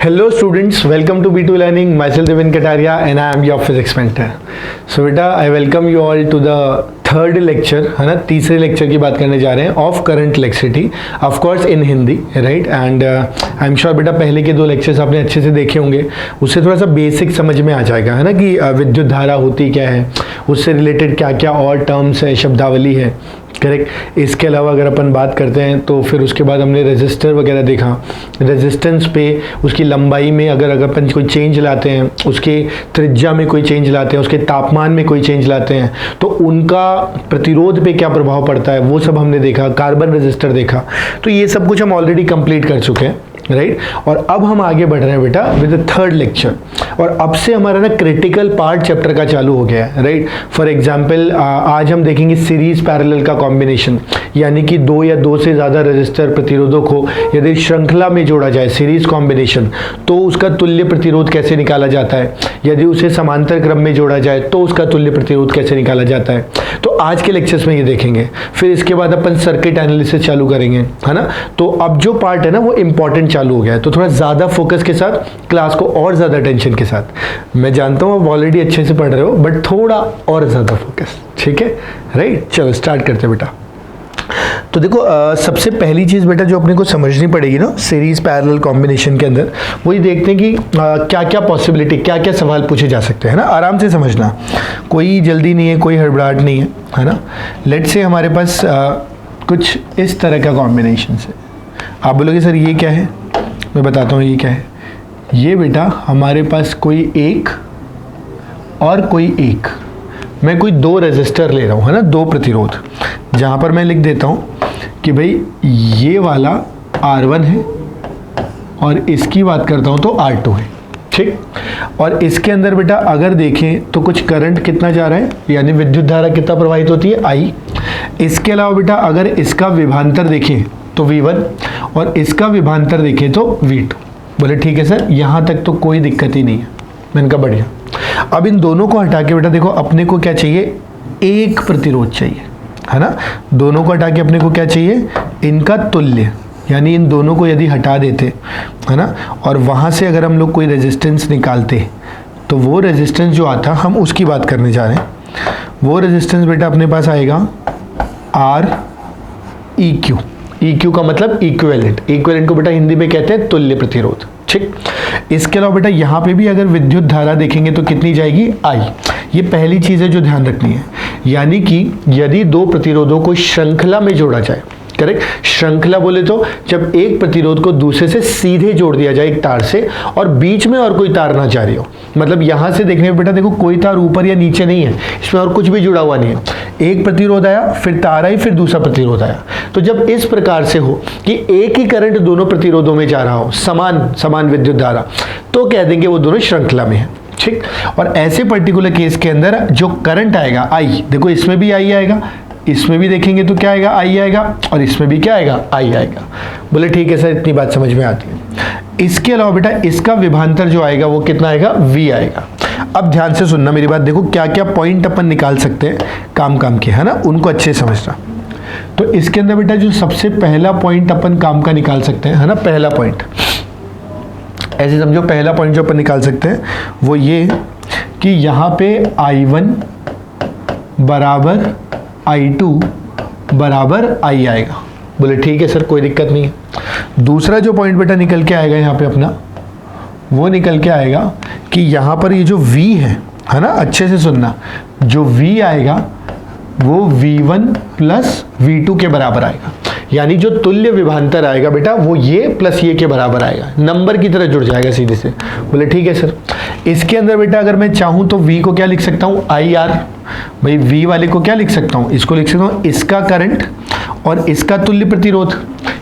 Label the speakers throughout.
Speaker 1: Hello students, welcome to B2 Learning. Myself Devin Kataria and I am your physics mentor. So beta, I welcome you all to the third lecture, है ना, तीसरे lecture की बात करने जा रहे हैं of current electricity, of course in Hindi, right. And I am sure बेटा पहले के दो लेक्चर्स आपने अच्छे से देखे होंगे, उससे थोड़ा सा बेसिक समझ में आ जाएगा, है ना, कि विद्युत धारा होती क्या है, उससे रिलेटेड क्या क्या और टर्म्स है, शब्दावली है, करेक्ट। इसके अलावा अगर अपन बात करते हैं तो फिर उसके बाद हमने रेजिस्टर वगैरह देखा, रेजिस्टेंस पे उसकी लंबाई में अगर अपन कोई चेंज लाते हैं, उसके त्रिज्या में कोई चेंज लाते हैं, उसके तापमान में कोई चेंज लाते हैं तो उनका प्रतिरोध पे क्या प्रभाव पड़ता है, वो सब हमने देखा। कार्बन रेजिस्टर देखा, तो ये सब कुछ हम ऑलरेडी कंप्लीट कर चुके हैं, राइट। और अब हम आगे बढ़ रहे हैं बेटा विद द थर्ड लेक्चर, और अब से हमारा ना क्रिटिकल पार्ट चैप्टर का चालू हो गया है, राइट। फॉर एग्जांपल आज हम देखेंगे सीरीज पैरेलल का कॉम्बिनेशन, यानी कि दो या दो से ज़्यादा रेजिस्टर प्रतिरोधों को यदि श्रृंखला में जोड़ा जाए, सीरीज कॉम्बिनेशन, तो उसका तुल्य प्रतिरोध कैसे निकाला जाता है। यदि उसे समांतर क्रम में जोड़ा जाए तो उसका तुल्य प्रतिरोध कैसे निकाला जाता है। तो आज के लेक्चर्स में ये देखेंगे। फिर इसके बाद अपन सर्किट एनालिसिस चालू करेंगे, है ना। तो अब जो पार्ट है ना वो इंपॉर्टेंट चालू हो गया है, तो थोड़ा ज़्यादा फोकस के साथ क्लास को, और ज़्यादा टेंशन के साथ। मैं जानता हूँ आप ऑलरेडी अच्छे से पढ़ रहे हो, बट थोड़ा और ज़्यादा फोकस, ठीक है, राइट। चलो स्टार्ट करते हैं बेटा। तो देखो सबसे पहली चीज़ बेटा जो अपने को समझनी पड़ेगी ना सीरीज पैरेलल कॉम्बिनेशन के अंदर, वो ये देखते हैं कि क्या क्या पॉसिबिलिटी, क्या क्या सवाल पूछे जा सकते हैं, है ना। आराम से समझना, कोई जल्दी नहीं है, कोई हड़बड़ाहट नहीं है ना। लेट्स से हमारे पास कुछ इस तरह का कॉम्बिनेशन है। आप बोलोगे सर ये क्या है, मैं बताता हूँ ये क्या है। ये बेटा हमारे पास कोई एक और कोई एक, मैं कोई दो रेजिस्टर ले रहा हूँ, है ना, दो प्रतिरोध, जहाँ पर मैं लिख देता हूँ कि भाई ये वाला R1 है और इसकी बात करता हूँ तो R2 है, ठीक। और इसके अंदर बेटा अगर देखें तो कुछ करंट कितना जा रहा है, यानी विद्युत धारा कितना प्रवाहित होती है, I। इसके अलावा बेटा अगर इसका विभांतर देखें तो V1 और इसका विभांतर देखें तो V2। बोले ठीक है सर, यहाँ तक तो कोई दिक्कत ही नहीं है। मैंने कहा बढ़िया। अब इन दोनों को हटा के बेटा देखो अपने को क्या चाहिए, एक प्रतिरोध चाहिए, है ना। दोनों को हटा के अपने को क्या चाहिए, इनका तुल्य, यानी इन दोनों को यदि हटा देते, है ना, और वहाँ से अगर हम लोग कोई रेजिस्टेंस निकालते तो वो रेजिस्टेंस जो आता, हम उसकी बात करने जा रहे हैं। वो रेजिस्टेंस बेटा अपने पास आएगा REQ। EQ का मतलब इक्विवेलेंट, इक्विवेलेंट को बेटा हिंदी में कहते हैं तुल्य प्रतिरोध, ठीक। इसके अलावा बेटा यहाँ पे भी अगर विद्युत धारा देखेंगे तो कितनी जाएगी, I। ये पहली चीज़ है जो ध्यान रखनी है, यानी कि यदि दो प्रतिरोधों को श्रृंखला में जोड़ा जाए, करेक्ट। श्रृंखला बोले तो जब एक प्रतिरोध को दूसरे से सीधे जोड़ दिया जाए एक तार से, और बीच में और कोई तार ना जा रही हो, मतलब यहाँ से देखने में बेटा देखो कोई तार ऊपर या नीचे नहीं है, इसमें और कुछ भी जुड़ा हुआ नहीं है। एक प्रतिरोध आया, फिर तार आई, फिर दूसरा प्रतिरोध आया। तो जब इस प्रकार से हो कि एक ही करंट दोनों प्रतिरोधों में जा रहा हो, समान समान विद्युत धारा, तो कह देंगे वो दोनों श्रृंखला में है, ठीक। और ऐसे पर्टिकुलर केस के अंदर जो करंट आएगा I, देखो इसमें भी I आएगा, इसमें भी देखेंगे तो क्या आएगा, I आएगा, और इसमें भी क्या आएगा, I आएगा। बोले ठीक है सर, इतनी बात समझ में आती है। इसके अलावा बेटा इसका विभांतर जो आएगा वो कितना आएगा, V आएगा। अब ध्यान से सुनना मेरी बात, देखो क्या क्या पॉइंट अपन निकाल सकते हैं काम के, है ना, उनको अच्छे से समझना। तो इसके अंदर बेटा जो सबसे पहला पॉइंट अपन काम का निकाल सकते हैं, है ना, पहला पॉइंट ऐसे समझो, पहला पॉइंट जो अपन निकाल सकते हैं वो ये कि यहाँ पे I1 बराबर I2 बराबर I आएगा। बोले ठीक है सर, कोई दिक्कत नहीं है। दूसरा जो पॉइंट बेटा निकल के आएगा यहाँ पे अपना, वो निकल के आएगा कि यहाँ पर ये जो V है ना, अच्छे से सुनना, जो V आएगा वो V1 प्लस V2 के बराबर आएगा, यानी जो तुल्य विभांतर आएगा बेटा वो ये प्लस ये के बराबर आएगा, नंबर की तरह जुड़ जाएगा सीधे से। बोले ठीक है सर। इसके अंदर बेटा अगर मैं चाहूँ तो V को क्या लिख सकता हूँ, IR। भाई V वाले को क्या लिख सकता हूँ, इसको लिख सकता हूँ इसका करंट और इसका तुल्य प्रतिरोध,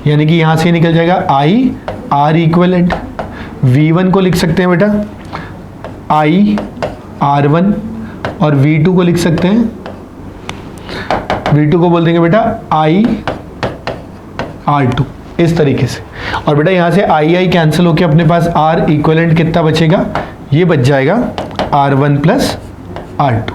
Speaker 1: यानी कि यहाँ से निकल जाएगा IR इक्विवेलेंट। V1 को लिख सकते हैं बेटा IR1 और V2 को लिख सकते हैं, V2 को बोल देंगे बेटा IR2, इस तरीके से। और बेटा यहाँ से I कैंसिल होके अपने पास R इक्विवेलेंट कितना बचेगा, ये बच जाएगा R1 प्लस R2,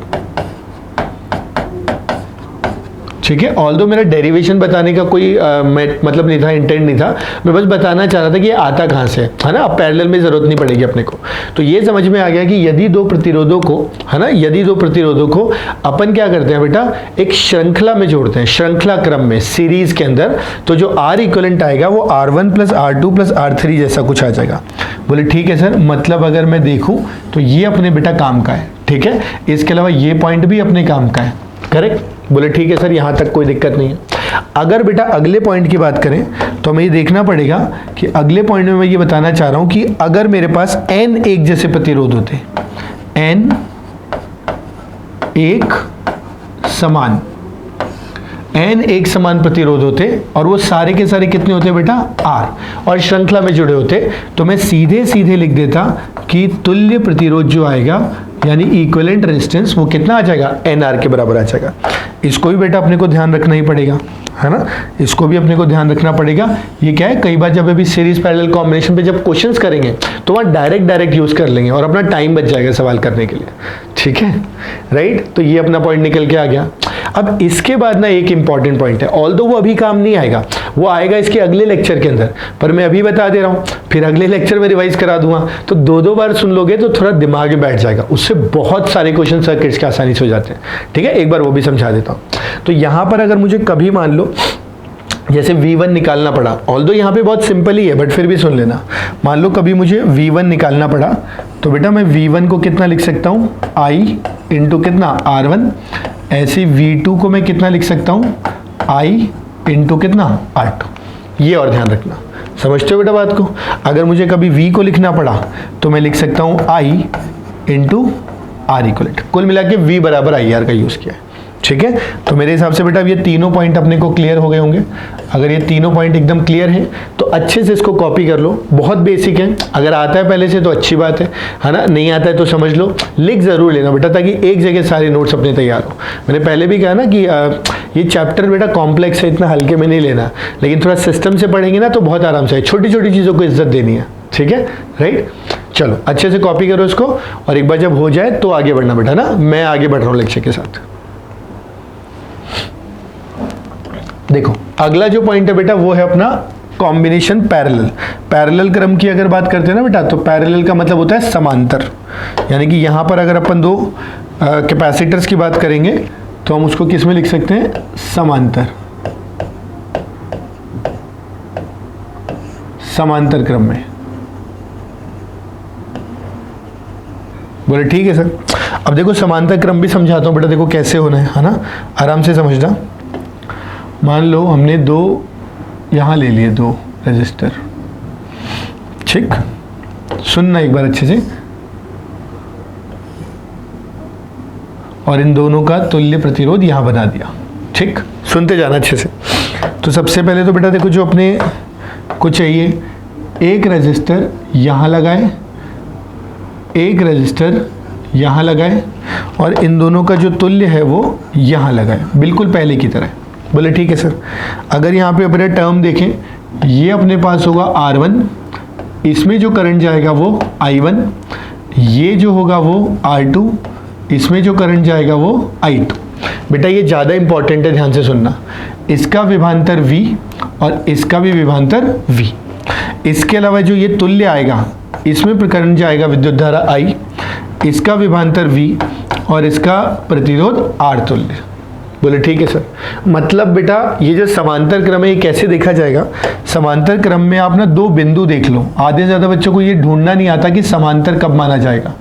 Speaker 1: ठीक है। ऑल्दो मेरा डेरिवेशन बताने का कोई मतलब नहीं था, इंटेंट नहीं था, मैं बस बताना चाह रहा था कि ये आता कहाँ से है ना। अब पैरेलल में जरूरत नहीं पड़ेगी अपने को। तो ये समझ में आ गया कि यदि दो प्रतिरोधों को है ना, यदि दो प्रतिरोधों को अपन क्या करते हैं बेटा, एक श्रृंखला में जोड़ते हैं, श्रृंखला क्रम में, सीरीज के अंदर, तो जो R इक्विवेलेंट आएगा वो R1 plus R2 plus R3 जैसा कुछ आ जाएगा। बोले ठीक है सर, मतलब अगर मैं देखूं तो ये अपने बेटा काम का है, ठीक है। इसके अलावा ये पॉइंट भी अपने काम का है, करेक्ट। बोले ठीक है सर, यहां तक कोई दिक्कत नहीं है। अगर बेटा अगले पॉइंट की बात करें तो हमें ये देखना पड़ेगा कि अगले पॉइंट में मैं ये बताना चाह रहा हूं कि अगर मेरे पास n एक जैसे प्रतिरोध होते, n एक समान, n एक समान प्रतिरोध होते और वो सारे के सारे कितने होते बेटा, R, और श्रृंखला में जुड़े होते, तो मैं सीधे सीधे लिख देता कि तुल्य प्रतिरोध जो आएगा यानी इक्विवेलेंट रेजिस्टेंस वो कितना आ जाएगा, NR के बराबर आ जाएगा। इसको भी बेटा अपने को ध्यान रखना ही पड़ेगा, है ना, इसको भी अपने को ध्यान रखना पड़ेगा। ये क्या है, कई बार जब अभी सीरीज पैरेलल कॉम्बिनेशन पे जब क्वेश्चंस करेंगे तो वहाँ डायरेक्ट यूज कर लेंगे और अपना टाइम बच जाएगा सवाल करने के लिए, ठीक है, राइट। तो ये अपना पॉइंट निकल के आ गया। अब इसके बाद ना एक इंपॉर्टेंट पॉइंट है, ऑल्दो वो अभी काम नहीं आएगा, वो आएगा इसके अगले लेक्चर के अंदर, पर मैं अभी बता दे रहा हूँ, फिर अगले लेक्चर में रिवाइज करा दूंगा, तो दो बार सुन लोगे तो थोड़ा दिमाग में बैठ जाएगा, उससे बहुत सारे क्वेश्चन सर्किट्स के आसानी से हो जाते हैं, ठीक है। एक बार वो भी समझा देता हूँ। तो यहाँ पर अगर मुझे कभी मान लो जैसे V1 निकालना पड़ा, ऑल्दो यहाँ पे बहुत सिंपल ही है बट फिर भी सुन लेना, मान लो कभी मुझे V1 निकालना पड़ा, तो बेटा मैं V1 को कितना लिख सकता हूँ, I इंटू कितना R1, ऐसे V2 को मैं कितना लिख सकता हूँ, I इंटू कितना R2। ये और ध्यान रखना, समझते हो बेटा बात को। अगर मुझे कभी V को लिखना पड़ा तो मैं लिख सकता हूँ I इंटू R इक्वलेंट, कुल मिला के V बराबर IR का यूज़ किया है, ठीक है। तो मेरे हिसाब से बेटा अब ये तीनों पॉइंट अपने को क्लियर हो गए होंगे। अगर ये तीनों पॉइंट एकदम क्लियर है तो अच्छे से इसको कॉपी कर लो, बहुत बेसिक है, अगर आता है पहले से तो अच्छी बात है ना, नहीं आता है तो समझ लो, लिख जरूर लेना बेटा ताकि एक जगह सारे नोट्स अपने तैयार हो। मैंने पहले भी कहा ना कि ये चैप्टर बेटा कॉम्प्लेक्स है, इतना हल्के में नहीं लेना, लेकिन थोड़ा सिस्टम से पढ़ेंगे ना तो बहुत आराम से, छोटी छोटी चीज़ों को इज्जत देनी है, ठीक है, राइट। चलो अच्छे से कॉपी करो इसको और एक बार जब हो जाए तो आगे बढ़ना बेटा ना, मैं आगे बढ़ रहा हूँ लेक्चर के साथ। देखो अगला जो पॉइंट है बेटा वो है अपना कॉम्बिनेशन पैरेलल। पैरेलल क्रम की अगर बात करते हैं ना बेटा, तो पैरेलल का मतलब होता है समांतर, यानी कि यहाँ पर अगर अपन दो कैपेसिटर्स की बात करेंगे तो हम उसको किस में लिख सकते हैं, समांतर, समांतर क्रम में। बोले ठीक है सर। अब देखो समांतर क्रम भी समझाता हूँ बेटा, देखो कैसे होना है ना, आराम से समझना। मान लो हमने दो यहाँ ले लिए, दो रजिस्टर, ठीक, सुनना एक बार अच्छे से, और इन दोनों का तुल्य प्रतिरोध यहाँ बना दिया, ठीक, सुनते जाना अच्छे से। तो सबसे पहले तो बेटा देखो जो अपने को चाहिए, एक रजिस्टर यहाँ लगाए, एक रजिस्टर यहाँ लगाए, और इन दोनों का जो तुल्य है वो यहाँ लगाए, बिल्कुल पहले की तरह। बोले ठीक है सर। अगर यहाँ पे अपने टर्म देखें, ये अपने पास होगा R1, इसमें जो करंट जाएगा वो I1, ये जो होगा वो R2, इसमें जो करंट जाएगा वो I2। बेटा ये ज़्यादा इंपॉर्टेंट है, ध्यान से सुनना, इसका विभवांतर V और इसका भी विभवांतर V। इसके अलावा जो ये तुल्य आएगा, इसमें करंट जाएगा विद्युत धारा I, इसका विभवांतर V और इसका प्रतिरोध R तुल्य। बोले ठीक है सर। मतलब बेटा ये जो समांतर क्रम है ये कैसे देखा जाएगा, समांतर क्रम में आप ना दो बिंदु देख लो, आधे से ज़्यादा बच्चों को ये ढूंढना नहीं आता कि समांतर कब माना जाएगा,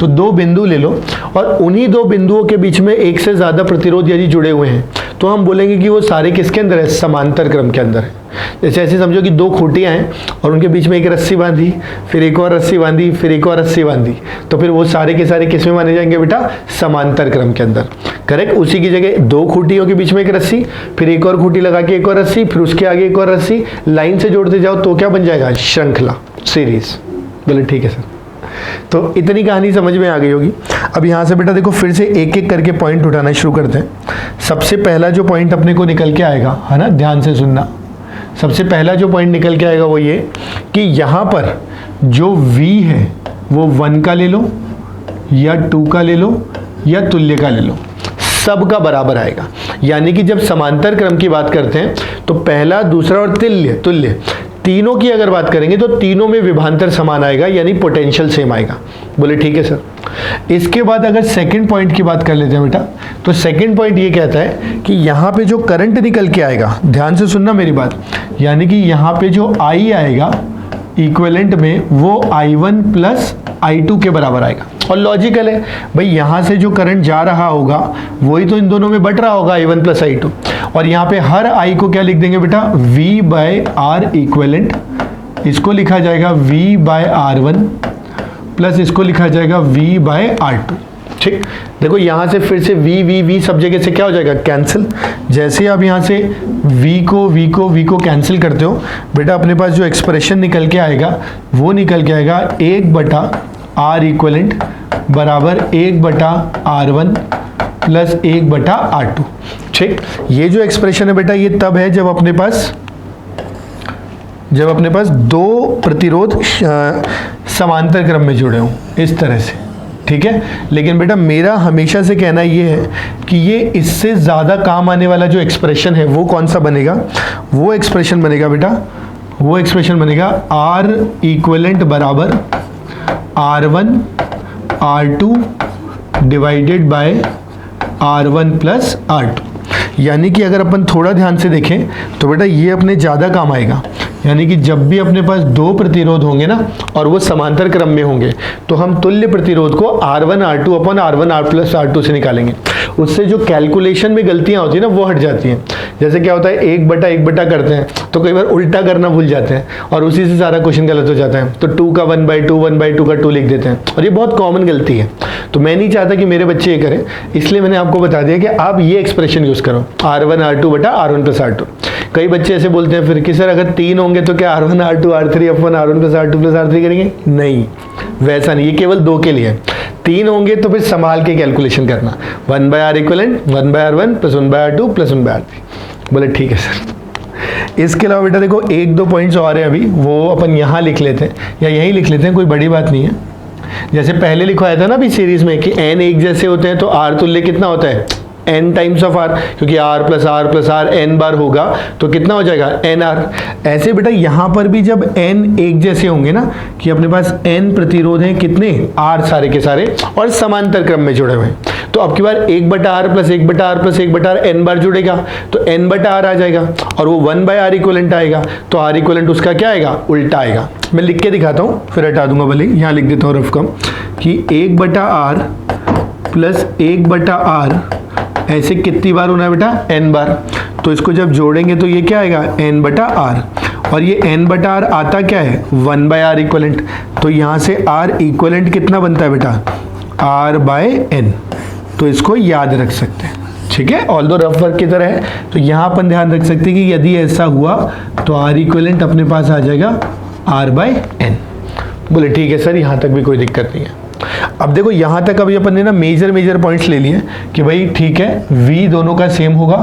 Speaker 1: तो दो बिंदु ले लो और उन्हीं दो बिंदुओं के बीच में एक से ज़्यादा प्रतिरोध यदि जुड़े हुए हैं तो हम बोलेंगे कि वो सारे किसके अंदर है, समांतर क्रम के अंदर है। जैसे ऐसे समझो कि दो खूंटियाँ हैं और उनके बीच में एक रस्सी बांधी, फिर एक और रस्सी बांधी, फिर एक और रस्सी बांधी, तो फिर वो सारे के सारे किस में माने जाएंगे बेटा, समांतर क्रम के अंदर, करेक्ट। उसी की जगह दो खूंटियों के बीच में एक रस्सी, फिर एक और खूंटी लगा के एक और रस्सी, फिर उसके आगे एक और रस्सी, लाइन से जोड़ते जाओ तो क्या बन जाएगा, श्रृंखला, सीरीज। बोले ठीक है सर। तो इतनी कहानी समझ में आ गई होगी। अब यहाँ से बेटा देखो फिर से एक एक करके पॉइंट उठाना शुरू करते हैं। सबसे पहला जो पॉइंट अपने को निकल के आएगा, है ना, ध्यान से सुनना, सबसे पहला जो पॉइंट निकल के आएगा वो ये कि यहाँ पर जो V है वो 1 का ले लो या 2 का ले लो या तुल्य का ले लो, सब का बराबर आएगा। यानी कि जब समांतर क्रम की बात करते हैं तो पहला, दूसरा और तुल्य तीनों की अगर बात करेंगे तो तीनों में विभवांतर समान आएगा, यानी पोटेंशियल सेम आएगा। बोले ठीक है सर। इसके बाद अगर सेकंड पॉइंट की बात कर लेते हैं बेटा, तो सेकंड पॉइंट ये कहता है कि यहाँ पे जो करंट निकल के आएगा, ध्यान से सुनना मेरी बात, यानी कि यहाँ पे जो I आएगा इक्विवेलेंट में वो I1 प्लस I2 के बराबर आएगा। और लॉजिकल है भाई, यहाँ से जो करंट जा रहा होगा वही तो इन दोनों में बट रहा होगा, I1 प्लस I2। और यहाँ पे हर I को क्या लिख देंगे बेटा, V बाय R इक्विवेलेंट, इसको लिखा जाएगा V बाय R1 प्लस इसको लिखा जाएगा V बाय R2। ठीक, देखो यहाँ से फिर से V सब जगह से क्या हो जाएगा, कैंसिल। जैसे आप यहाँ से V को कैंसिल करते हो बेटा, अपने पास जो एक्सप्रेशन निकल के आएगा वो निकल के आएगा 1/R इक्विवेलेंट बराबर 1/R1 प्लस 1/R2। ठीक, ये जो एक्सप्रेशन है बेटा, ये तब है जब अपने पास दो प्रतिरोध समांतर क्रम में जुड़े हों, इस तरह से। ठीक है, लेकिन बेटा मेरा हमेशा से कहना ये है कि ये इससे ज़्यादा काम आने वाला जो एक्सप्रेशन है वो कौन सा बनेगा, वो एक्सप्रेशन बनेगा बेटा, वो एक्सप्रेशन बनेगा R इक्विवेलेंट बराबर R1 R2 divided by R1 plus R2। यानी कि अगर अपन थोड़ा ध्यान से देखें तो बेटा ये अपने ज़्यादा काम आएगा। यानी कि जब भी अपने पास दो प्रतिरोध होंगे ना और वो समांतर क्रम में होंगे तो हम तुल्य प्रतिरोध को R1 R2 अपन R1 R प्लस R2 से निकालेंगे। उससे जो कैलकुलेशन में गलतियां होती है ना वो हट जाती हैं। जैसे क्या होता है, 1/1 करते हैं तो कई बार उल्टा करना भूल जाते हैं और उसी से सारा क्वेश्चन गलत हो जाता है। तो 2 का 1/2 का 2 लिख देते हैं और ये बहुत कॉमन गलती है। तो मैं नहीं चाहता कि मेरे बच्चे ये करें, इसलिए मैंने आपको बता दिया कि आप ये एक्सप्रेशन यूज़ करो, R1 R2 बटा R1 प्लस R2। कई बच्चे ऐसे बोलते हैं फिर कि सर अगर 3 होंगे तो क्या R1 R2 R3 अपन R1 plus R2 plus R3 करेंगे? नहीं, वैसा नहीं, ये केवल 2 के लिए है। 3 होंगे तो फिर संभाल के कैलकुलेशन करना, 1/R equivalent 1/R1 plus 1/R2 plus 1/R3। बोले ठीक है सर। इसके अलावा बेटा देखो 1-2 पॉइंट्स और हैं अभी, वो अपन यहाँ लिख लेते हैं या यहीं लिख लेते हैं, कोई बड़ी बात नहीं है। जैसे पहले लिखवाया था ना अभी सीरीज में कि n एक जैसे होते हैं तो R तुल्य कितना होता है, n टाइम्स ऑफ R, क्योंकि R प्लस R n बार होगा तो कितना हो जाएगा, NR। ऐसे बेटा यहाँ पर भी जब n एक जैसे होंगे ना, कि अपने पास n प्रतिरोध हैं कितने, R सारे के सारे और समांतर क्रम में जुड़े हुए हैं, तो अब की बार 1/R plus 1/R plus 1/R n बार जुड़ेगा तो n/R आ जाएगा और वो 1/R इक्विवेलेंट आएगा, तो R इक्विवेलेंट उसका क्या आएगा, उल्टा आएगा। मैं लिख के दिखाता हूँ फिर हटा दूंगा, भले यहाँ लिख देता हूँ रफ कम कि 1/R प्लस 1/R ऐसे कितनी बार होना है बेटा, n बार। तो इसको जब जोड़ेंगे तो ये क्या आएगा, n/R, और ये n/R आता क्या है, 1/R इक्विवेलेंट। तो यहाँ से R इक्विवेलेंट कितना बनता है बेटा, R/n। तो इसको याद रख सकते हैं, ठीक है, ऑल्दो रफ वर्क की तरह है। तो यहाँ अपन ध्यान रख सकते हैं कि यदि ऐसा हुआ तो R इक्विवेलेंट अपने पास आ जाएगा R/n। बोले ठीक है सर, यहाँ तक भी कोई दिक्कत नहीं है। अब देखो यहाँ तक अभी अपन ने ना मेजर पॉइंट्स ले लिए कि भाई ठीक है, V दोनों का सेम होगा,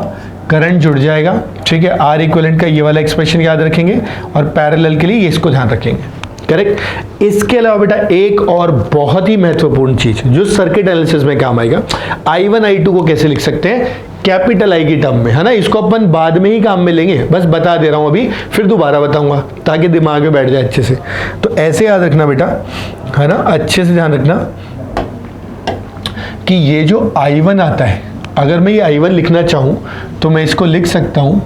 Speaker 1: करंट जुड़ जाएगा, ठीक है, R इक्विवेलेंट का ये वाला एक्सप्रेशन याद रखेंगे और पैरेलल के लिए ये इसको ध्यान रखेंगे, करेक्ट। इसके अलावा बेटा एक और बहुत ही महत्वपूर्ण चीज जो सर्किट एनालिसिस में काम आएगा, I1 I2 को कैसे लिख सकते हैं कैपिटल I की टर्म में, है ना। इसको अपन बाद में ही काम में लेंगे, बस बता दे रहा हूं अभी, फिर दोबारा बताऊंगा ताकि दिमाग में बैठ जाए अच्छे से। तो ऐसे याद रखना बेटा, है ना, अच्छे से ध्यान रखना कि ये जो I1 आता है, अगर मैं ये I1 लिखना चाहूं तो मैं इसको लिख सकता हूं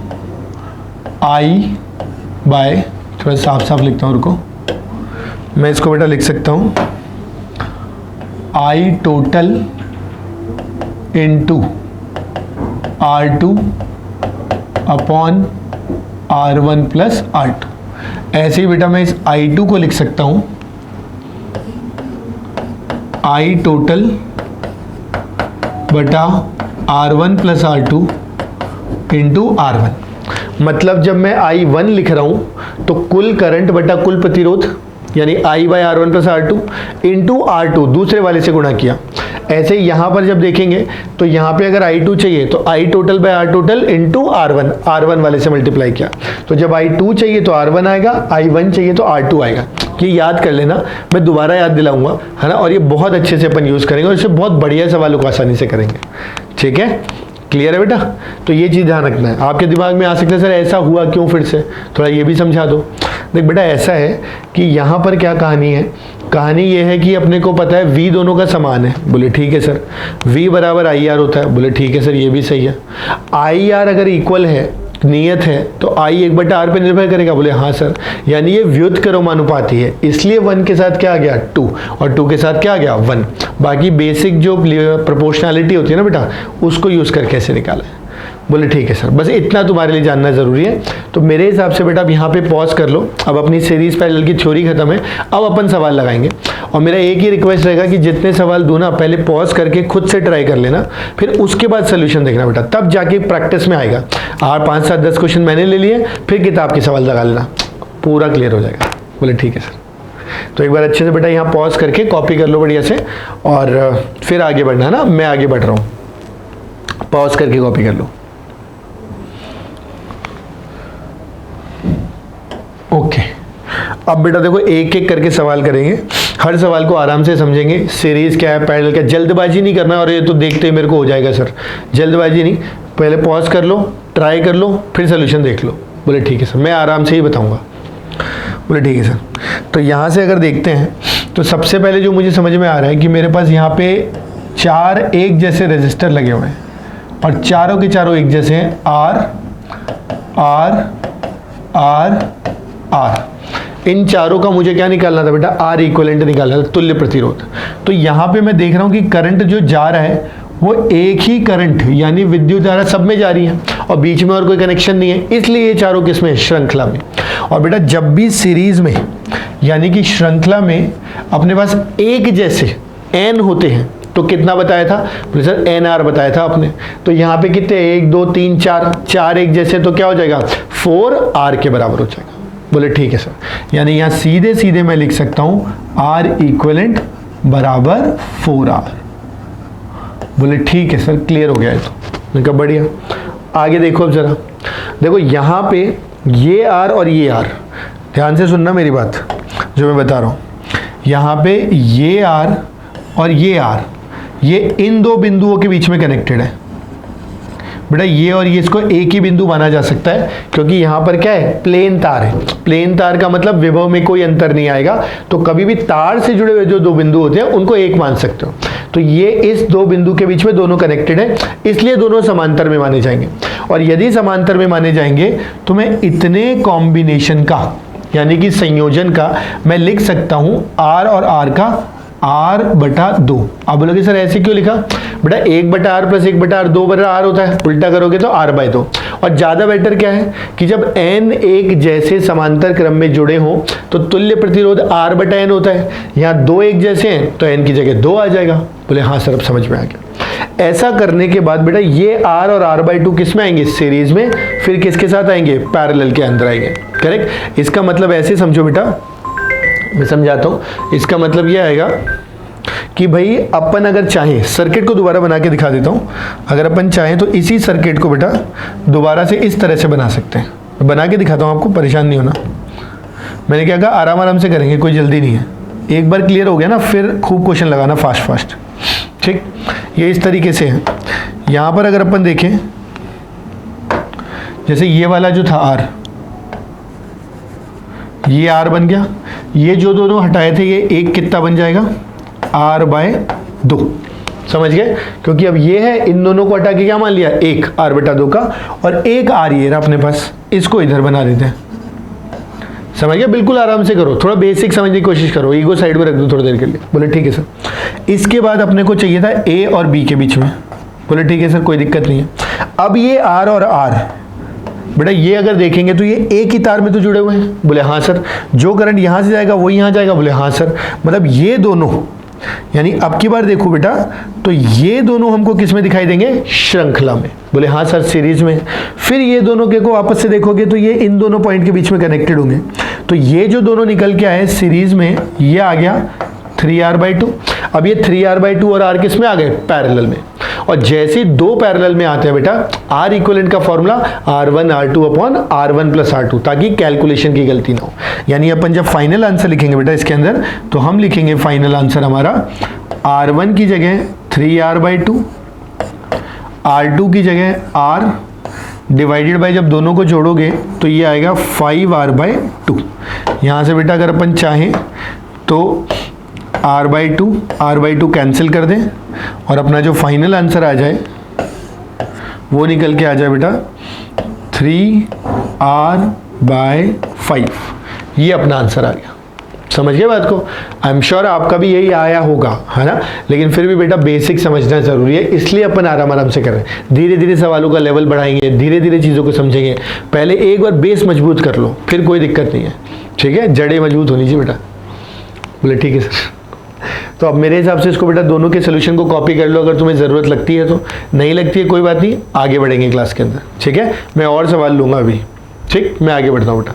Speaker 1: I बाय, थोड़ा साफ लिखता हूं, रुको, मैं इसको बेटा लिख सकता हूं I total into R2 upon R1 plus R2। ऐसे ही बेटा मैं इस I2 को लिख सकता हूं I टोटल बटा R1 plus R2 into R1। मतलब जब मैं I1 लिख रहा हूं तो कुल करंट बटा कुल प्रतिरोध, यानी I bye R1 plus R2 into R2 दूसरे वाले से गुणा किया। ऐसे ही यहाँ पर जब देखेंगे तो यहाँ पे अगर I2 चाहिए तो I total by R total into R1 वाले से मल्टीप्लाई किया। तो जब I2 चाहिए तो R1 आएगा, I1 चाहिए तो R2 आएगा। कि याद कर लेना, मैं दोबारा याद दिलाऊंगा, है ना, और ये बहुत अच्छे से अपन यूज़ करेंगे और इससे बहुत बढ़िया सवालों को आसानी से करेंगे। ठीक है, क्लियर है बेटा? तो ये चीज़ ध्यान रखना है। आपके दिमाग में आ सकता है सर ऐसा हुआ क्यों, फिर से थोड़ा ये भी समझा दो। देख बेटा, ऐसा है कि यहाँ पर क्या कहानी है, कहानी ये है कि अपने को पता है v दोनों का समान है। बोले ठीक है सर। v बराबर आई आर होता है। बोले ठीक है सर, ये भी सही है। आई आर अगर इक्वल है, नियत है, तो आई 1/r पे निर्भर करेगा। बोले हाँ सर, यानी ये व्युत्क्रमानुपाती है, इसलिए 1 के साथ क्या आ गया 2 और 2 के साथ क्या आ गया 1। बाकी बेसिक जो प्रोपोर्शनैलिटी होती है ना बेटा, उसको यूज़ करके ऐसे निकाला है। बोले ठीक है सर, बस इतना तुम्हारे लिए जानना ज़रूरी है। तो मेरे हिसाब से बेटा अब यहाँ पे पॉज कर लो। अब अपनी सीरीज पैरेलल की थ्योरी खत्म है, अब अपन सवाल लगाएंगे। और मेरा एक ही रिक्वेस्ट रहेगा कि जितने सवाल दो ना, पहले पॉज करके खुद से ट्राई कर लेना, फिर उसके बाद सोल्यूशन देखना बेटा, तब जाके प्रैक्टिस में आएगा। 5, 7, 10 क्वेश्चन मैंने ले लिए, फिर किताब के सवाल लगा लेना, पूरा क्लियर हो जाएगा। बोले ठीक है सर। तो एक बार अच्छे से बेटा यहाँ पॉज करके कॉपी कर लो बढ़िया से, और फिर आगे बढ़ना है ना। मैं आगे बढ़ रहा हूँ, पॉज करके कॉपी कर लो। ओके, अब बेटा देखो एक एक करके सवाल करेंगे, हर सवाल को आराम से समझेंगे। सीरीज क्या है, पैरेलल क्या, जल्दबाजी नहीं करना। और ये तो देखते ही मेरे को हो जाएगा सर, जल्दबाजी नहीं, पहले पॉज कर लो, ट्राई कर लो, फिर सोल्यूशन देख लो। बोले ठीक है सर, मैं आराम से ही बताऊंगा। बोले ठीक है सर। तो यहाँ से अगर देखते हैं तो सबसे पहले जो मुझे समझ में आ रहा है कि मेरे पास यहाँ पे 4 एक जैसे रेजिस्टर लगे हुए हैं और चारों के चारों एक जैसे हैं, आर आर आर आर। इन चारों का मुझे क्या निकालना था बेटा, आर इक्विवेलेंट निकालना था, तुल्य प्रतिरोध। तो यहाँ पे मैं देख रहा हूँ कि करंट जो जा रहा है वो एक ही करंट यानी विद्युत धारा सब में जा रही है और बीच में और कोई कनेक्शन नहीं है, इसलिए ये चारों किसमें, श्रृंखला में। और बेटा जब भी सीरीज में यानी कि श्रृंखला में अपने पास एक जैसे n होते हैं तो कितना बताया था, बोले सर NR बताया था आपने। तो यहाँ पे कितने, 1 2 3 4, 4 एक जैसे, तो क्या हो जाएगा 4R के बराबर हो जाएगा। बोले ठीक है सर, यानी यहाँ सीधे सीधे मैं लिख सकता हूँ R इक्विवेलेंट बराबर 4R। बोले ठीक है सर, क्लियर हो गया है। तो मैंने कहा बढ़िया। आगे देखो, अब जरा देखो यहाँ पे ये R और ये R, ध्यान से सुनना मेरी बात जो मैं बता रहा हूँ। यहाँ पे ये R और ये R, ये इन दो बिंदुओं के बीच में कनेक्टेड है बेटा। ये और ये इसको एक ही बिंदु माना जा सकता है क्योंकि यहाँ पर क्या है, प्लेन तार है। प्लेन तार का मतलब विभव में कोई अंतर नहीं आएगा, तो कभी भी तार से जुड़े हुए जो दो बिंदु होते हैं उनको एक मान सकते हो। तो ये इस दो बिंदु के बीच में दोनों कनेक्टेड है, इसलिए दोनों समांतर में माने जाएंगे। और यदि समांतर में माने जाएंगे तो मैं इतने कॉम्बिनेशन का यानी कि संयोजन का मैं लिख सकता हूं R और R का R/2। आप बोलोगे सर ऐसे क्यों लिखा, बेटा 1/R प्लस 1/R 2/R होता है, उल्टा करोगे तो R/2। और ज़्यादा बेटर क्या है कि जब n एक जैसे समांतर क्रम में जुड़े हों तो तुल्य प्रतिरोध R/n होता है। यहाँ 2 एक जैसे हैं तो n की जगह 2 आ जाएगा। बोले हाँ सर, अब समझ में आ गया। ऐसा करने के बाद बेटा ये R और R/2 किस में आएंगे, सीरीज में, फिर किसके साथ आएंगे, पैरेलल के अंदर आएंगे। करेक्ट। इसका मतलब ऐसे समझो बेटा, मैं समझाता हूँ। इसका मतलब ये आएगा कि भाई अपन अगर चाहें, सर्किट को दोबारा बना के दिखा देता हूँ। अगर अपन चाहें तो इसी सर्किट को बेटा दोबारा से इस तरह से बना सकते हैं। बना के दिखाता हूँ आपको, परेशान नहीं होना। मैंने क्या कहा, आराम आराम से करेंगे, कोई जल्दी नहीं है। एक बार क्लियर हो गया ना, फिर खूब क्वेश्चन लगाना फास्ट। ठीक, ये इस तरीके से है। यहाँ पर अगर अपन देखें, जैसे ये वाला जो था R, ये R बन गया। ये जो दोनों हटाए थे ये एक कितना बन जाएगा, R/2। समझ गए, क्योंकि अब ये है, इन दोनों को हटा के क्या मान लिया, एक R/2 का, और एक R ये रहा अपने पास, इसको इधर बना देते हैं। समझ गए, बिल्कुल आराम से करो, थोड़ा बेसिक समझने की कोशिश करो, ईगो साइड में रख दो थोड़ी देर के लिए। बोले ठीक है सर। इसके बाद अपने को चाहिए था A और B के बीच में। बोले ठीक है सर, कोई दिक्कत नहीं है। अब ये R और R बेटा ये अगर देखेंगे तो ये एक ही तार में तो जुड़े हुए हैं। बोले हाँ सर। जो करंट यहाँ से जाएगा वो यहाँ जाएगा। बोले हाँ सर। मतलब ये दोनों, यानी अब की बार देखो बेटा, तो ये दोनों हमको किस में दिखाई देंगे, श्रृंखला में। बोले हाँ सर, सीरीज में। फिर ये दोनों के को आपस से देखोगे तो ये इन दोनों पॉइंट के बीच में कनेक्टेड होंगे। तो ये जो दोनों निकल के आए सीरीज में, ये आ गया 3R/2। अब ये 3R/2 और R किस में आ गए, पैरेलल में। और जैसे दो पैरेलल में आते हैं बेटा, आर इक्विवेलेंट का formula R1 R2 upon R1 plus R2, ताकि कैलकुलेशन की गलती ना हो। यानी अपन जब फाइनल आंसर लिखेंगे बेटा इसके अंदर, तो हम लिखेंगे फाइनल आंसर हमारा R1 की जगह 3R/2, R2 की जगह R डिवाइडेड बाय, जब दोनों को जोड़ोगे तो ये आएगा 5R/2। यहाँ से बेटा अगर अपन चाहें तो R/2 कैंसिल कर दें और अपना जो फाइनल आंसर आ जाए वो निकल के आ जाए बेटा 3R/5। ये अपना आंसर आ गया। समझ गए बात को? आई एम श्योर आपका भी यही आया होगा, है ना? लेकिन फिर भी बेटा बेसिक समझना जरूरी है, इसलिए अपन आराम आराम से कर रहे हैं। धीरे धीरे सवालों का लेवल बढ़ाएंगे, धीरे धीरे चीज़ों को समझेंगे। पहले एक बार बेस मजबूत कर लो, फिर कोई दिक्कत नहीं है, ठीक है? जड़ें मजबूत होनी चाहिए बेटा। बोले ठीक है सर। तो अब मेरे हिसाब से इसको बेटा दोनों के सोल्यूशन को कॉपी कर लो, अगर तुम्हें ज़रूरत लगती है तो। नहीं लगती है कोई बात नहीं, आगे बढ़ेंगे क्लास के अंदर, ठीक है? मैं और सवाल लूँगा अभी, ठीक? मैं आगे बढ़ता हूँ बेटा।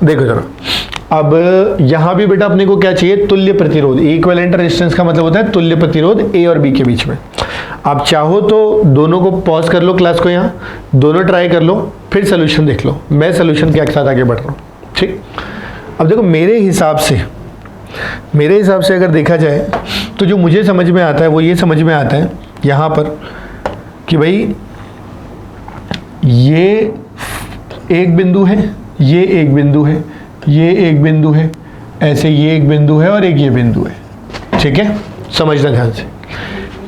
Speaker 1: देखो जरा, अब यहां भी बेटा अपने को क्या चाहिए? तुल्य प्रतिरोध। इक्विवेलेंट रेजिस्टेंस का मतलब होता है तुल्य प्रतिरोध ए और बी के बीच में। आप चाहो तो दोनों को पॉज कर लो क्लास को, यहाँ दोनों ट्राई कर लो, फिर सोल्यूशन देख लो। मैं सोल्यूशन के साथ आगे बढ़ रहा हूँ, ठीक? अब देखो मेरे हिसाब से अगर देखा जाए तो जो मुझे समझ में आता है वो ये समझ में आता है यहाँ पर कि भाई ये एक बिंदु है, ये एक बिंदु है, ये एक बिंदु है, ऐसे ये एक बिंदु है और एक ये बिंदु है, ठीक है? समझना ध्यान से।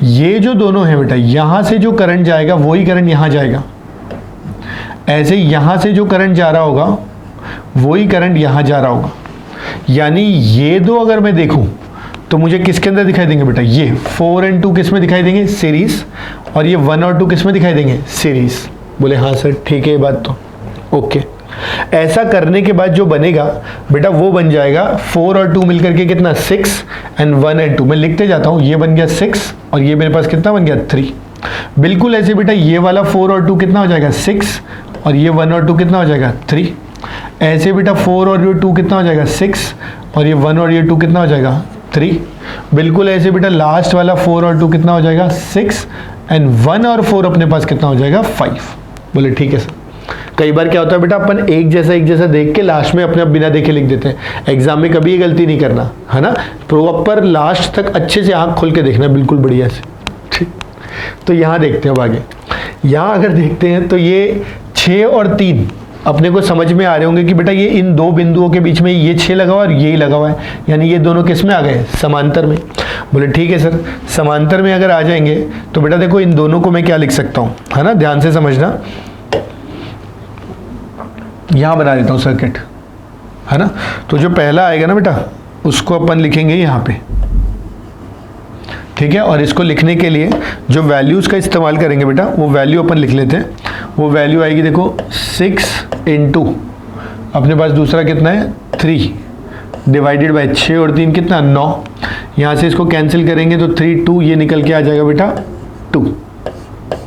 Speaker 1: ये जो दोनों हैं बेटा, यहां से जो करंट जाएगा वही करंट यहां जाएगा, ऐसे यहां से जो करंट जा रहा होगा वही करंट यहां जा रहा होगा। यानी ये दो अगर मैं देखूं तो मुझे किसके अंदर दिखाई देंगे बेटा? ये 4 और 2 किस में दिखाई देंगे? सीरीज। और ये 1 और 2 किस में दिखाई देंगे? सीरीज। बोले हाँ सर ठीक है ये बात तो ओके। ऐसा करने के बाद जो बनेगा बेटा वो बन जाएगा 4 और 2 मिलकर के कितना? 6 एंड 1 एंड 2 मैं लिखते जाता हूँ। ये बन गया 6 और ये मेरे पास कितना बन गया? 3। बिल्कुल ऐसे बेटा ये वाला 4 और 2 कितना हो जाएगा? 6 और ये 1 और 2 कितना हो जाएगा? 3। ऐसे बेटा 4 और ये 2 कितना हो जाएगा? 6 और ये 1 और ये 2 कितना हो जाएगा? 3। बिल्कुल ऐसे बेटा लास्ट वाला 4 और 2 कितना हो जाएगा? 6 एंड 1 और 4 अपने पास कितना हो जाएगा? 5। बोले ठीक है सर। कई बार क्या होता है बेटा अपन एक जैसा देख के लास्ट में अपने आप बिना देखे लिख देते हैं। एग्जाम में कभी ये गलती नहीं करना, है ना? प्रॉपर लास्ट तक अच्छे से आंख खोल के देखना, बिल्कुल बढ़िया से, ठीक? तो यहाँ देखते हैं अब आगे। यहाँ अगर देखते हैं तो ये 6 और 3 अपने को समझ में आ रहे होंगे कि बेटा ये इन दो बिंदुओं के बीच में ये 6 लगा हुआ और यही लगा हुआ है, यानी ये दोनों किस में आ गए? समांतर में। बोले ठीक है सर। समांतर में अगर आ जाएंगे तो बेटा देखो इन दोनों को मैं क्या लिख सकता हूँ, है ना? ध्यान से समझना। यहाँ बना देता हूँ सर्किट, है ना? तो जो पहला आएगा ना बेटा उसको अपन लिखेंगे यहाँ पे, ठीक है? और इसको लिखने के लिए जो वैल्यूज़ का इस्तेमाल करेंगे बेटा वो वैल्यू अपन लिख लेते हैं। वो वैल्यू आएगी देखो 6 इंटू अपने पास दूसरा कितना है? 3 डिवाइडेड बाय 6 और 3 कितना? 9। यहाँ से इसको कैंसिल करेंगे तो 3 2 ये निकल के आ जाएगा बेटा 2,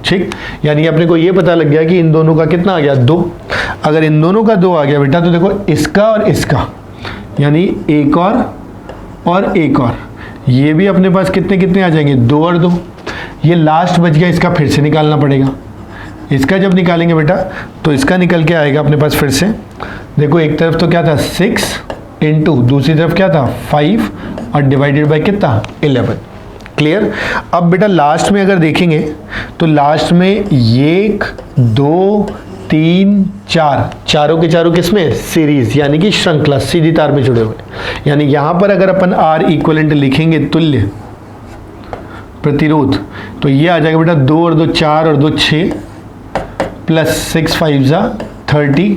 Speaker 1: ठीक? यानी अपने को ये पता लग गया कि इन दोनों का कितना आ गया? 2। अगर इन दोनों का 2 आ गया बेटा तो देखो इसका और इसका, यानी एक और एक और, ये भी अपने पास कितने कितने आ जाएंगे? 2 और 2। ये लास्ट बच गया, इसका फिर से निकालना पड़ेगा। इसका जब निकालेंगे बेटा तो इसका निकल के आएगा अपने पास फिर से। देखो एक तरफ तो क्या था? 6 इंटू दूसरी तरफ क्या था? 5 और डिवाइडेड बाय कितना? 11। क्लियर? अब बेटा लास्ट में अगर देखेंगे तो लास्ट में 1 2 3 4 चारों के चारों किसमें? सीरीज, यानी कि श्रृंखला, सीधी तार में जुड़े हुए। यानी यहां पर अगर अपन R इक्विवेलेंट लिखेंगे तुल्य प्रतिरोध तो ये आ जाएगा बेटा 2 और 2 4 और 2 6 प्लस 6 5 30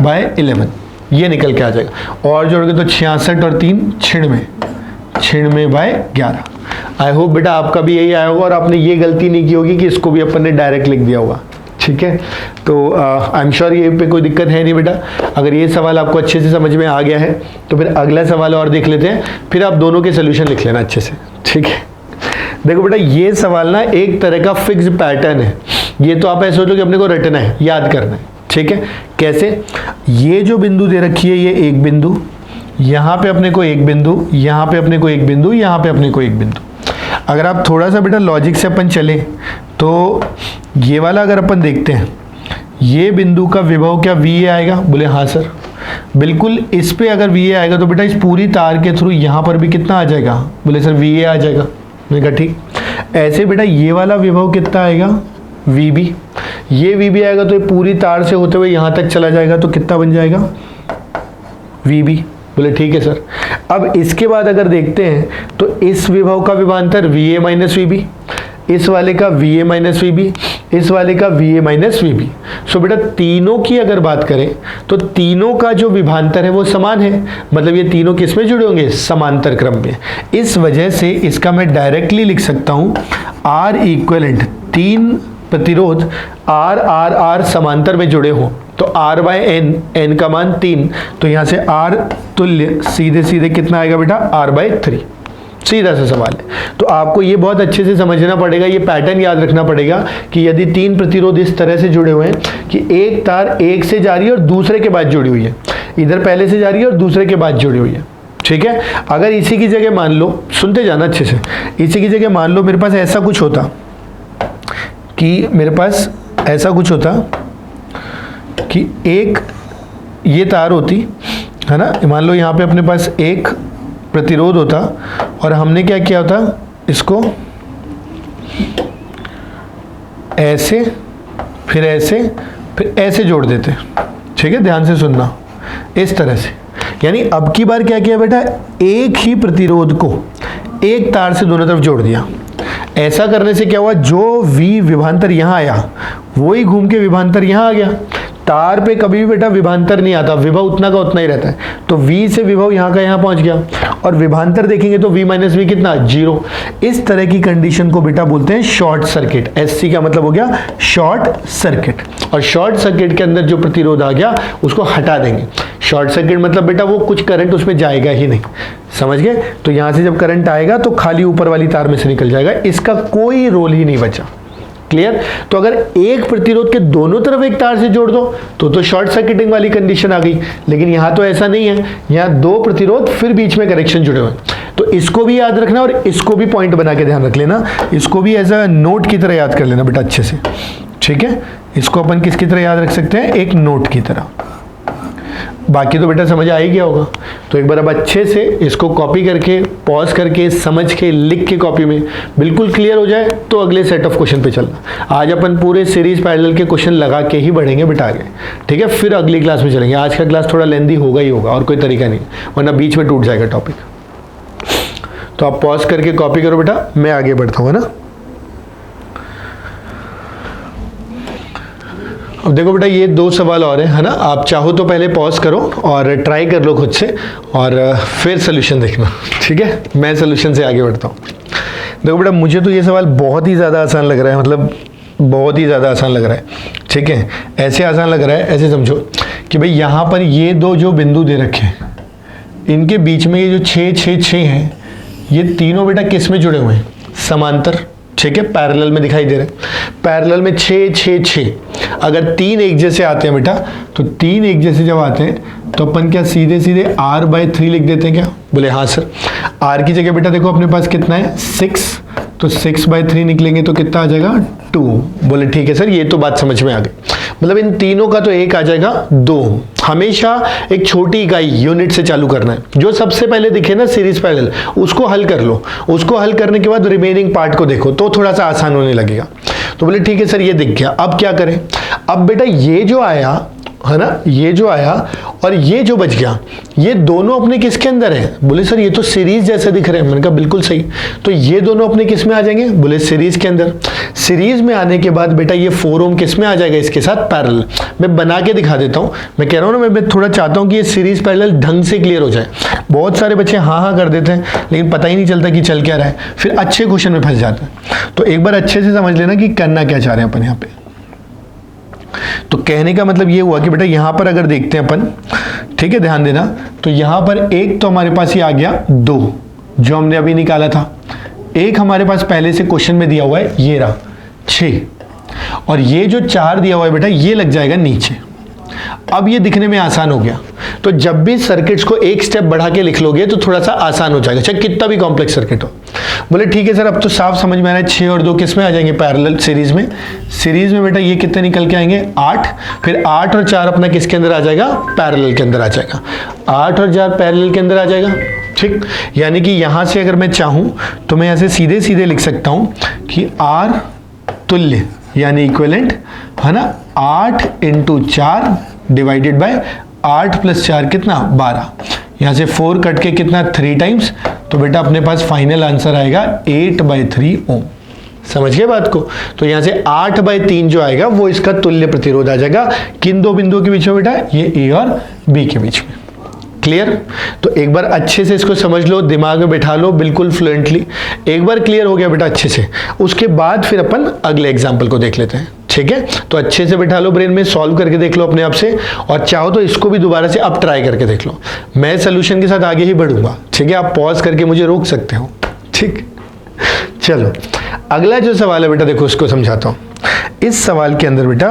Speaker 1: बाय 11, ये निकल के आ जाएगा। और जोड़ोगे तो 66 और 3 96 बाय 11। आई होप बेटा आपका भी यही आया होगा और आपने ये गलती नहीं की होगी कि इसको भी अपन ने डायरेक्ट लिख दिया होगा, ठीक है? तो आई एम श्योर ये पे कोई दिक्कत है नहीं बेटा। अगर ये सवाल आपको अच्छे से समझ में आ गया है तो फिर अगला सवाल और देख लेते हैं, फिर आप दोनों के सोल्यूशन लिख लेना अच्छे से, ठीक है? देखो बेटा ये सवाल ना एक तरह का फिक्स पैटर्न है। ये तो आप ऐसे सोचो कि अपने को रटना है, याद करना है, ठीक है? कैसे? ये जो बिंदु दे रखी है ये एक बिंदु यहाँ पे अपने को एक बिंदु, यहाँ पे अपने को एक बिंदु, यहाँ पे अपने को एक बिंदु। अगर आप थोड़ा सा बेटा लॉजिक से अपन चले तो ये वाला अगर अपन देखते हैं, ये बिंदु का विभव क्या VA आएगा? बोले हाँ सर। बिल्कुल इस पे अगर VA आएगा तो बेटा इस पूरी तार के थ्रू यहाँ पर भी कितना आ जाएगा? बोले सर VA आ जाएगा। मैंने कहा ठीक। ऐसे बेटा ये वाला विभव कितना आएगा? VB। ये VB आएगा तो ये पूरी तार से होते हुए यहाँ तक चला जाएगा तो कितना बन जाएगा? VB। बोले ठीक है सर। अब इसके बाद अगर देखते हैं तो इस विभव का विभांतर VA माइनस VB, इस वाले का VA माइनस VB, इस वाले का VA माइनस VB। सो बेटा तीनों की अगर बात करें तो तीनों का जो विभांतर है वो समान है, मतलब ये तीनों किस में जुड़े होंगे? समांतर क्रम में। इस वजह से इसका मैं डायरेक्टली लिख सकता हूं R इक्विवेलेंट, तीन प्रतिरोध R समांतर में जुड़े हो तो R बाय N, N का मान 3, तो यहां से R तुल्य सीधे सीधे कितना आएगा बेटा? R by 3। सीधा सा सवाल है। तो आपको ये बहुत अच्छे से समझना पड़ेगा, ये पैटर्न याद रखना पड़ेगा कि यदि तीन प्रतिरोध इस तरह से जुड़े हुए हैं कि एक तार एक से जा रही है और दूसरे के बाद जुड़ी हुई है, इधर पहले से जा रही है और दूसरे के बाद जुड़ी हुई है, ठीक है। अगर इसी की जगह मान लो, सुनते जाना अच्छे से, इसी की जगह मान लो मेरे पास ऐसा कुछ होता कि मेरे पास ऐसा कुछ होता कि एक ये तार होती है ना, मान लो यहाँ पे अपने पास एक प्रतिरोध होता और हमने क्या किया होता, इसको ऐसे फिर ऐसे फिर ऐसे जोड़ देते, ठीक है, ध्यान से सुनना, इस तरह से। यानी अब की बार क्या किया बेटा, एक ही प्रतिरोध को एक तार से दोनों तरफ जोड़ दिया। ऐसा करने से क्या हुआ, जो V विभांतर यहाँ आया वही घूम के विभांतर यहाँ आ गया। तार पे कभी भी बेटा विभांतर नहीं आता, विभव उतना का उतना ही रहता है। तो V से विभव यहाँ का यहाँ पहुँच गया और विभांतर देखेंगे तो V माइनस V कितना, 0। इस तरह की कंडीशन को बेटा बोलते हैं शॉर्ट सर्किट। SC का मतलब हो गया शॉर्ट सर्किट, और शॉर्ट सर्किट के अंदर जो प्रतिरोध आ गया उसको हटा देंगे। शॉर्ट सर्किट मतलब बेटा वो कुछ करंट उसमें जाएगा ही नहीं, समझ गए। तो यहाँ से जब करंट आएगा तो खाली ऊपर वाली तार में से निकल जाएगा, इसका कोई रोल ही नहीं बचा। क्लियर। तो अगर एक प्रतिरोध के दोनों तरफ एक तार से जोड़ दो तो शॉर्ट सर्किटिंग वाली कंडीशन आ गई, लेकिन यहाँ तो ऐसा नहीं है, यहाँ दो प्रतिरोध फिर बीच में कनेक्शन जुड़े हुए हैं। तो इसको भी याद रखना और इसको भी पॉइंट बना के ध्यान रख लेना, इसको भी एज अ नोट की तरह याद कर लेना बेटा अच्छे से, ठीक है। इसको अपन किसकी तरह याद रख सकते हैं, एक नोट की तरह। बाकी तो बेटा समझ आ ही गया होगा। तो एक बार अब अच्छे से इसको कॉपी करके, पॉज करके, समझ के, लिख के कॉपी में बिल्कुल क्लियर हो जाए तो अगले सेट ऑफ क्वेश्चन पे चलना। आज अपन पूरे सीरीज पैरेलल के क्वेश्चन लगा के ही बढ़ेंगे बेटा आगे, ठीक है। फिर अगली क्लास में चलेंगे। आज का क्लास थोड़ा लेंदी होगा ही होगा, और कोई तरीका नहीं, वरना बीच में टूट जाएगा टॉपिक। तो आप पॉज करके कॉपी करो बेटा, मैं आगे बढ़ता हूँ, है ना। अब देखो बेटा ये दो सवाल और है ना, आप चाहो तो पहले पॉज करो और ट्राई कर लो खुद से और फिर सोल्यूशन देखना, ठीक है। मैं सोल्यूशन से आगे बढ़ता हूँ। देखो बेटा मुझे तो ये सवाल बहुत ही ज़्यादा आसान लग रहा है, मतलब बहुत ही ज़्यादा आसान लग रहा है, ठीक है। ऐसे आसान लग रहा है, ऐसे समझो कि भाई यहाँ पर ये दो जो बिंदु दे रखे हैं, इनके बीच में ये जो 6 6 6 हैं, ये तीनों बेटा किस में जुड़े हुए हैं, समांतर, ठीक है, पैरेलल में दिखाई दे रहे हैं। पैरेलल में 6 6 6, अगर तीन एक जैसे आते हैं बेटा, तो तीन एक जैसे जब आते हैं तो अपन क्या सीधे सीधे R बाय 3 लिख देते हैं क्या, बोले हाँ सर। R की जगह बेटा देखो अपने पास कितना है 6, तो 6 बाय 3 निकलेंगे तो कितना आ जाएगा 2, बोले ठीक है सर, ये तो बात समझ में आ गई। मतलब इन तीनों का तो एक आ जाएगा 2। हमेशा एक छोटी इकाई यूनिट से चालू करना है, जो सबसे पहले दिखे ना सीरीज पैरेलल, उसको हल कर लो। उसको हल करने के बाद रिमेनिंग पार्ट को देखो तो थोड़ा सा आसान होने लगेगा। तो बोले ठीक है सर ये दिख गया, अब क्या करें। अब बेटा ये जो आया है ना, ये जो आया और ये जो बच गया, ये दोनों अपने किसके अंदर है, बोले सर ये तो सीरीज जैसे दिख रहे हैं। मैंने कहा बिल्कुल सही, तो ये दोनों अपने किस में आ जाएंगे, बोले सीरीज के अंदर। सीरीज में आने के बाद बेटा ये 4 ओम किस में आ जाएगा, इसके साथ पैरेलल। मैं बना के दिखा देता हूँ, मैं कह रहा हूँ ना, मैं थोड़ा चाहता हूँ कि ये सीरीज पैरेलल ढंग से क्लियर हो जाए। बहुत सारे बच्चे हाँ कर देते हैं लेकिन पता ही नहीं चलता कि चल क्या रहा है, फिर अच्छे क्वेश्चन में फंस जाते हैं। तो एक बार अच्छे से समझ लेना कि करना क्या चाह रहे हैं अपन यहाँ पे। तो कहने का मतलब ये हुआ कि बेटा यहां पर अगर देखते हैं अपन, ठीक है, ध्यान देना, तो यहां पर एक तो हमारे पास ये आ गया 2 जो हमने अभी निकाला था, एक हमारे पास पहले से क्वेश्चन में दिया हुआ है ये रहा 6, और ये जो 4 दिया हुआ है बेटा ये लग जाएगा नीचे। अब ये दिखने में आसान हो गया। तो जब भी सर्किट्स को एक स्टेप बढ़ा के लिख लोगे तो थोड़ा सा आसान हो जाएगा, चाहे कितना भी कॉम्प्लेक्स सर्किट हो। बोले ठीक है सर, अब तो साफ समझ में आ रहा है 6 और 2 किस में आ जाएंगे, पैरेलल सीरीज में। सीरीज में बेटा ये कितने निकल के आएंगे 8, फिर 8 और 4 अपना किसके अंदर आ जाएगा, पैरेलल के अंदर आ जाएगा। 8 और 4 पैरेलल के अंदर आ जाएगा, ठीक। यानी कि यहां से अगर मैं चाहूं तो मैं ऐसे सीधे सीधे लिख सकता हूं कि R तुल्य यानी इक्विवेलेंट है ना 8 × 4 डिवाइडेड बाय 8 + 4 कितना 12। यहाँ से 4 कट के कितना 3 टाइम्स, तो बेटा अपने पास फाइनल आंसर आएगा 8/3 ओम। समझ गए बात को। तो यहाँ से 8/3 जो आएगा वो इसका तुल्य प्रतिरोध आ जाएगा। किन दो बिंदुओं के बीच में बेटा, ये ए और बी के बीच में। क्लियर। तो एक बार अच्छे से इसको समझ लो, दिमाग में बैठा लो बिल्कुल फ्लुएंटली। एक बार क्लियर हो गया बेटा अच्छे से, उसके बाद फिर अपन अगले एग्जाम्पल को देख लेते हैं, ठीक है। तो अच्छे से बैठा लो, ब्रेन में सॉल्व करके देख लो अपने आप से, और चाहो तो इसको भी दोबारा से अब ट्राई करके देख लो। मैं सोल्यूशन के साथ आगे ही बढ़ूंगा, ठीक है। आप पॉज करके मुझे रोक सकते हो, ठीक। चलो अगला जो सवाल है बेटा, देखो उसको समझाता हूं। इस सवाल के अंदर बेटा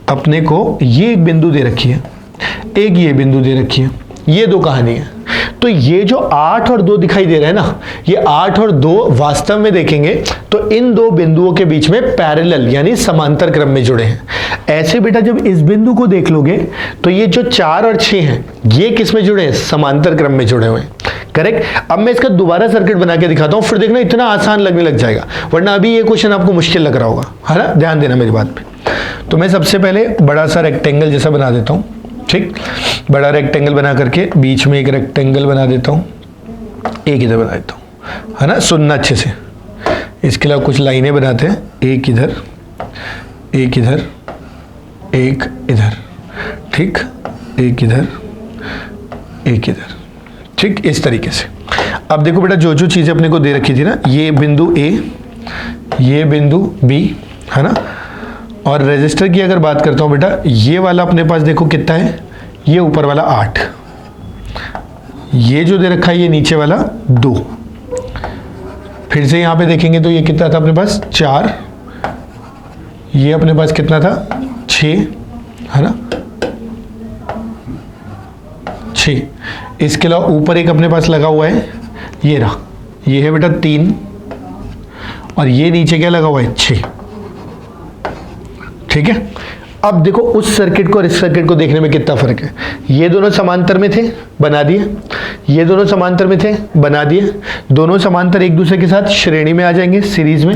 Speaker 1: अपने को ये एक बिंदु दे रखी है, एक ये बिंदु दे रखी है, ये दो कहानी है। तो ये जो 8 और 2 दिखाई दे रहा है ना, ये 8 और 2 वास्तव में देखेंगे तो इन दो बिंदुओं के बीच में पैरेलल यानी समांतर क्रम में जुड़े हैं। ऐसे बेटा जब इस बिंदु को देख लोगे तो ये जो 4 और 6 हैं ये किस में जुड़े हैं, समांतर क्रम में जुड़े हुए हैं, करेक्ट। अब मैं इसका दोबारा सर्किट बना के दिखाता हूं, फिर देखना इतना आसान लगने लग जाएगा, वरना अभी ये क्वेश्चन आपको मुश्किल लग रहा होगा, है ना। ध्यान देना मेरी बात पे। तो मैं सबसे पहले बड़ा सा रेक्टेंगल जैसा बना देता हूं, ठीक। बड़ा रेक्टेंगल बना करके बीच में एक रेक्टेंगल बना देता हूं, एक इधर बना देता हूं, है ना। सुनना अच्छे से, इसके अलावा कुछ लाइनें बनाते हैं, एक इधर, एक इधर, एक इधर, ठीक, एक इधर, एक इधर, ठीक, इस तरीके से। अब देखो बेटा जो जो चीजें अपने को दे रखी थी ना, ये बिंदु ए, ये बिंदु बी, है ना। और रेजिस्टर की अगर बात करता हूं बेटा, ये वाला अपने पास देखो कितना है, ये ऊपर वाला 8, ये जो दे रखा है ये नीचे वाला 2। फिर से यहां पे देखेंगे तो ये कितना था अपने पास 4, ये अपने पास कितना था 6, है ना 6। इसके अलावा ऊपर एक अपने पास लगा हुआ है, ये रहा, ये है बेटा 3, और ये नीचे क्या लगा हुआ है 6, ठीक है। अब देखो उस सर्किट को और इस सर्किट को देखने में कितना फर्क है। ये दोनों समांतर में थे, बना दिए, ये दोनों समांतर में थे, बना दिए, दोनों समांतर एक दूसरे के साथ श्रेणी में आ जाएंगे सीरीज में,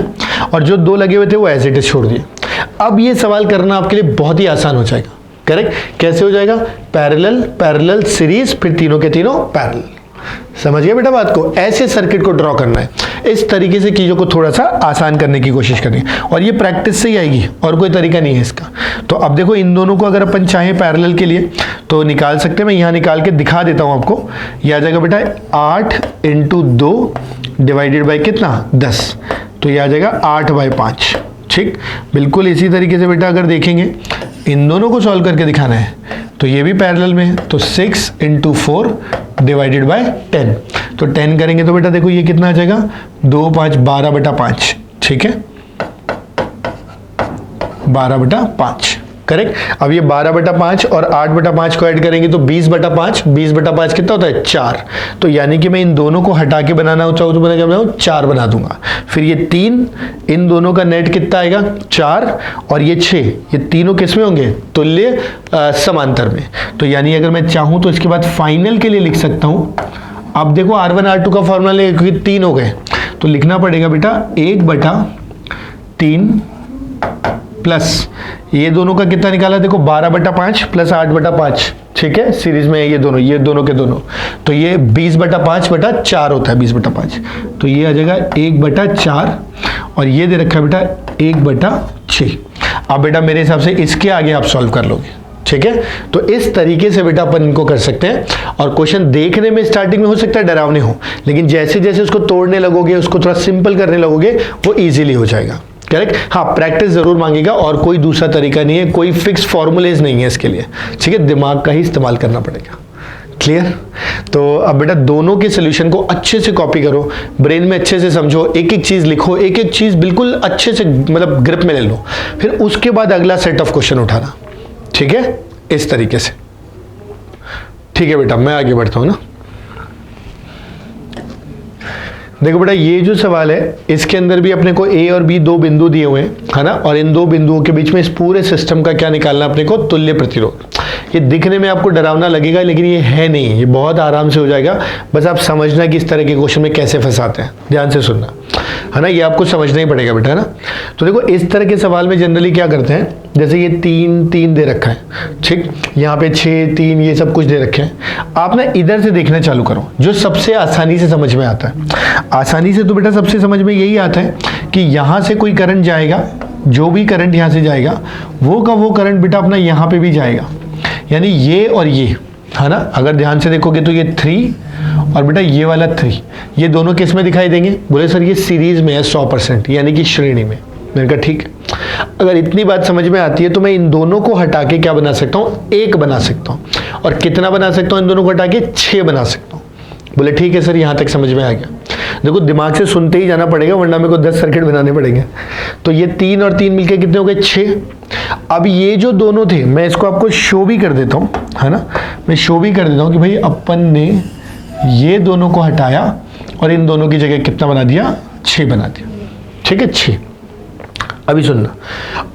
Speaker 1: और जो 2 लगे हुए थे वो एज इट इज छोड़ दिए। अब ये सवाल करना आपके लिए बहुत ही आसान हो जाएगा, करेक्ट। कैसे हो जाएगा, पैरेलल पैरेलल सीरीज, फिर तीनों के तीनों पैरेलल। समझ गए बेटा बात को। ऐसे सर्किट को ड्रॉ करना है, इस तरीके से चीजों को थोड़ा सा आसान करने की कोशिश करनी है, और ये प्रैक्टिस से ही आएगी, और कोई तरीका नहीं है इसका। तो अब देखो इन दोनों को अगर अपन चाहें पैरेलल के लिए तो निकाल सकते हैं। मैं यहाँ निकाल के दिखा देता हूँ आपको। ये आ जाएगा बेटा 8 × 2 डिवाइडेड बाई कितना 10, तो ये आ जाएगा 8/5, ठीक। बिल्कुल इसी तरीके से बेटा अगर देखेंगे इन दोनों को सॉल्व करके दिखाना है तो ये भी पैरेलल में है, तो 6 × 4 डिवाइडेड बाय 10, तो 10 करेंगे तो बेटा देखो ये कितना आ जाएगा 2 × 5 12/5, ठीक है 12/5, करेक्ट। अब ये 12/5 और 8/5 को ऐड करेंगे तो 20/5, 20/5 कितना होता है 4, तो यानी कि मैं इन दोनों को हटा के बनाना चाहूँ तो मैं क्या बनाऊँ 4 बना दूंगा। फिर ये 3, इन दोनों का नेट कितना आएगा 4, और ये 6, ये तीनों किस में होंगे तुल्य समांतर में। तो यानी अगर मैं चाहूँ तो इसके बाद फाइनल के लिए लिख सकता हूँ। अब देखो R1 R2 का फॉर्मूला ले, क्योंकि 3 हो गए तो लिखना पड़ेगा बेटा 1/3 प्लस ये दोनों का कितना निकाला देखो 12/5 प्लस 8/5, ठीक है। सीरीज में ये दोनों के दोनों, तो ये 20/5/4 होता है 20/5, तो ये आ जाएगा 1/4, और ये दे रखा है बेटा 1/6। अब बेटा मेरे हिसाब से इसके आगे आप सॉल्व कर लोगे, ठीक है। तो इस तरीके से बेटा अपन इनको कर सकते हैं, और क्वेश्चन देखने में स्टार्टिंग में हो सकता है डरावने हो, लेकिन जैसे जैसे उसको तोड़ने लगोगे, उसको थोड़ा सिंपल करने लगोगे, वो इजीली हो जाएगा, करेक्ट। हाँ प्रैक्टिस जरूर मांगेगा, और कोई दूसरा तरीका नहीं है, कोई फिक्स फॉर्मूलेज नहीं है इसके लिए, ठीक है। दिमाग का ही इस्तेमाल करना पड़ेगा, क्लियर। तो अब बेटा दोनों के सोल्यूशन को अच्छे से कॉपी करो, ब्रेन में अच्छे से समझो, एक एक चीज लिखो, एक एक चीज बिल्कुल अच्छे से मतलब ग्रिप में ले लो, फिर उसके बाद अगला सेट ऑफ क्वेश्चन उठाना, ठीक है। इस तरीके से। ठीक है बेटा, मैं आगे बढ़ता हूं ना। देखो बेटा, ये जो सवाल है इसके अंदर भी अपने को ए और बी दो बिंदु दिए हुए हैं, है ना, और इन दो बिंदुओं के बीच में इस पूरे सिस्टम का क्या निकालना अपने को, तुल्य प्रतिरोध। ये दिखने में आपको डरावना लगेगा लेकिन ये है नहीं, ये बहुत आराम से हो जाएगा। बस आप समझना कि इस तरह के क्वेश्चन में कैसे फंसाते हैं, ध्यान से सुनना, है ना, ये आपको समझना ही पड़ेगा बेटा, है ना। तो देखो इस तरह के सवाल में जनरली क्या करते हैं, जैसे ये 3 3 दे रखा है, ठीक, यहाँ पे 6 3 ये सब कुछ दे रखे हैं। आप ना इधर से देखना चालू करो, जो सबसे आसानी से समझ में आता है। आसानी से तो बेटा सबसे समझ में यही आता है कि यहाँ से कोई करंट जाएगा, जो भी करंट यहाँ से जाएगा वो का वो करंट बेटा अपना यहाँ पे भी जाएगा, यानी ये और ये, है ना। अगर ध्यान से देखोगे तो ये 3 और बेटा ये वाला 3, ये दोनों किस में दिखाई देंगे, बोले सर ये सीरीज में है 100%, यानी कि श्रेणी में। मैंने कहा ठीक है, अगर इतनी बात समझ में आती है तो मैं इन दोनों को हटा के क्या बना सकता हूँ, 1 बना सकता हूँ। और कितना बना सकता हूँ इन दोनों को हटा के, 6 बना सकता हूँ। बोले ठीक है सर, यहाँ तक समझ में आ गया। देखो दिमाग से सुनते ही जाना पड़ेगा वरना मेरे को 10 सर्किट बनाने पड़ेंगे। तो ये 3 और 3 मिलके कितने हो गए, 6। अब ये जो दोनों थे मैं इसको आपको शो भी कर देता हूँ, है ना, मैं शो भी कर देता हूँ कि भाई अपन ने ये दोनों को हटाया और इन दोनों की जगह कितना बना दिया, 6 बना दिया। ठीक है, 6। अभी सुनना,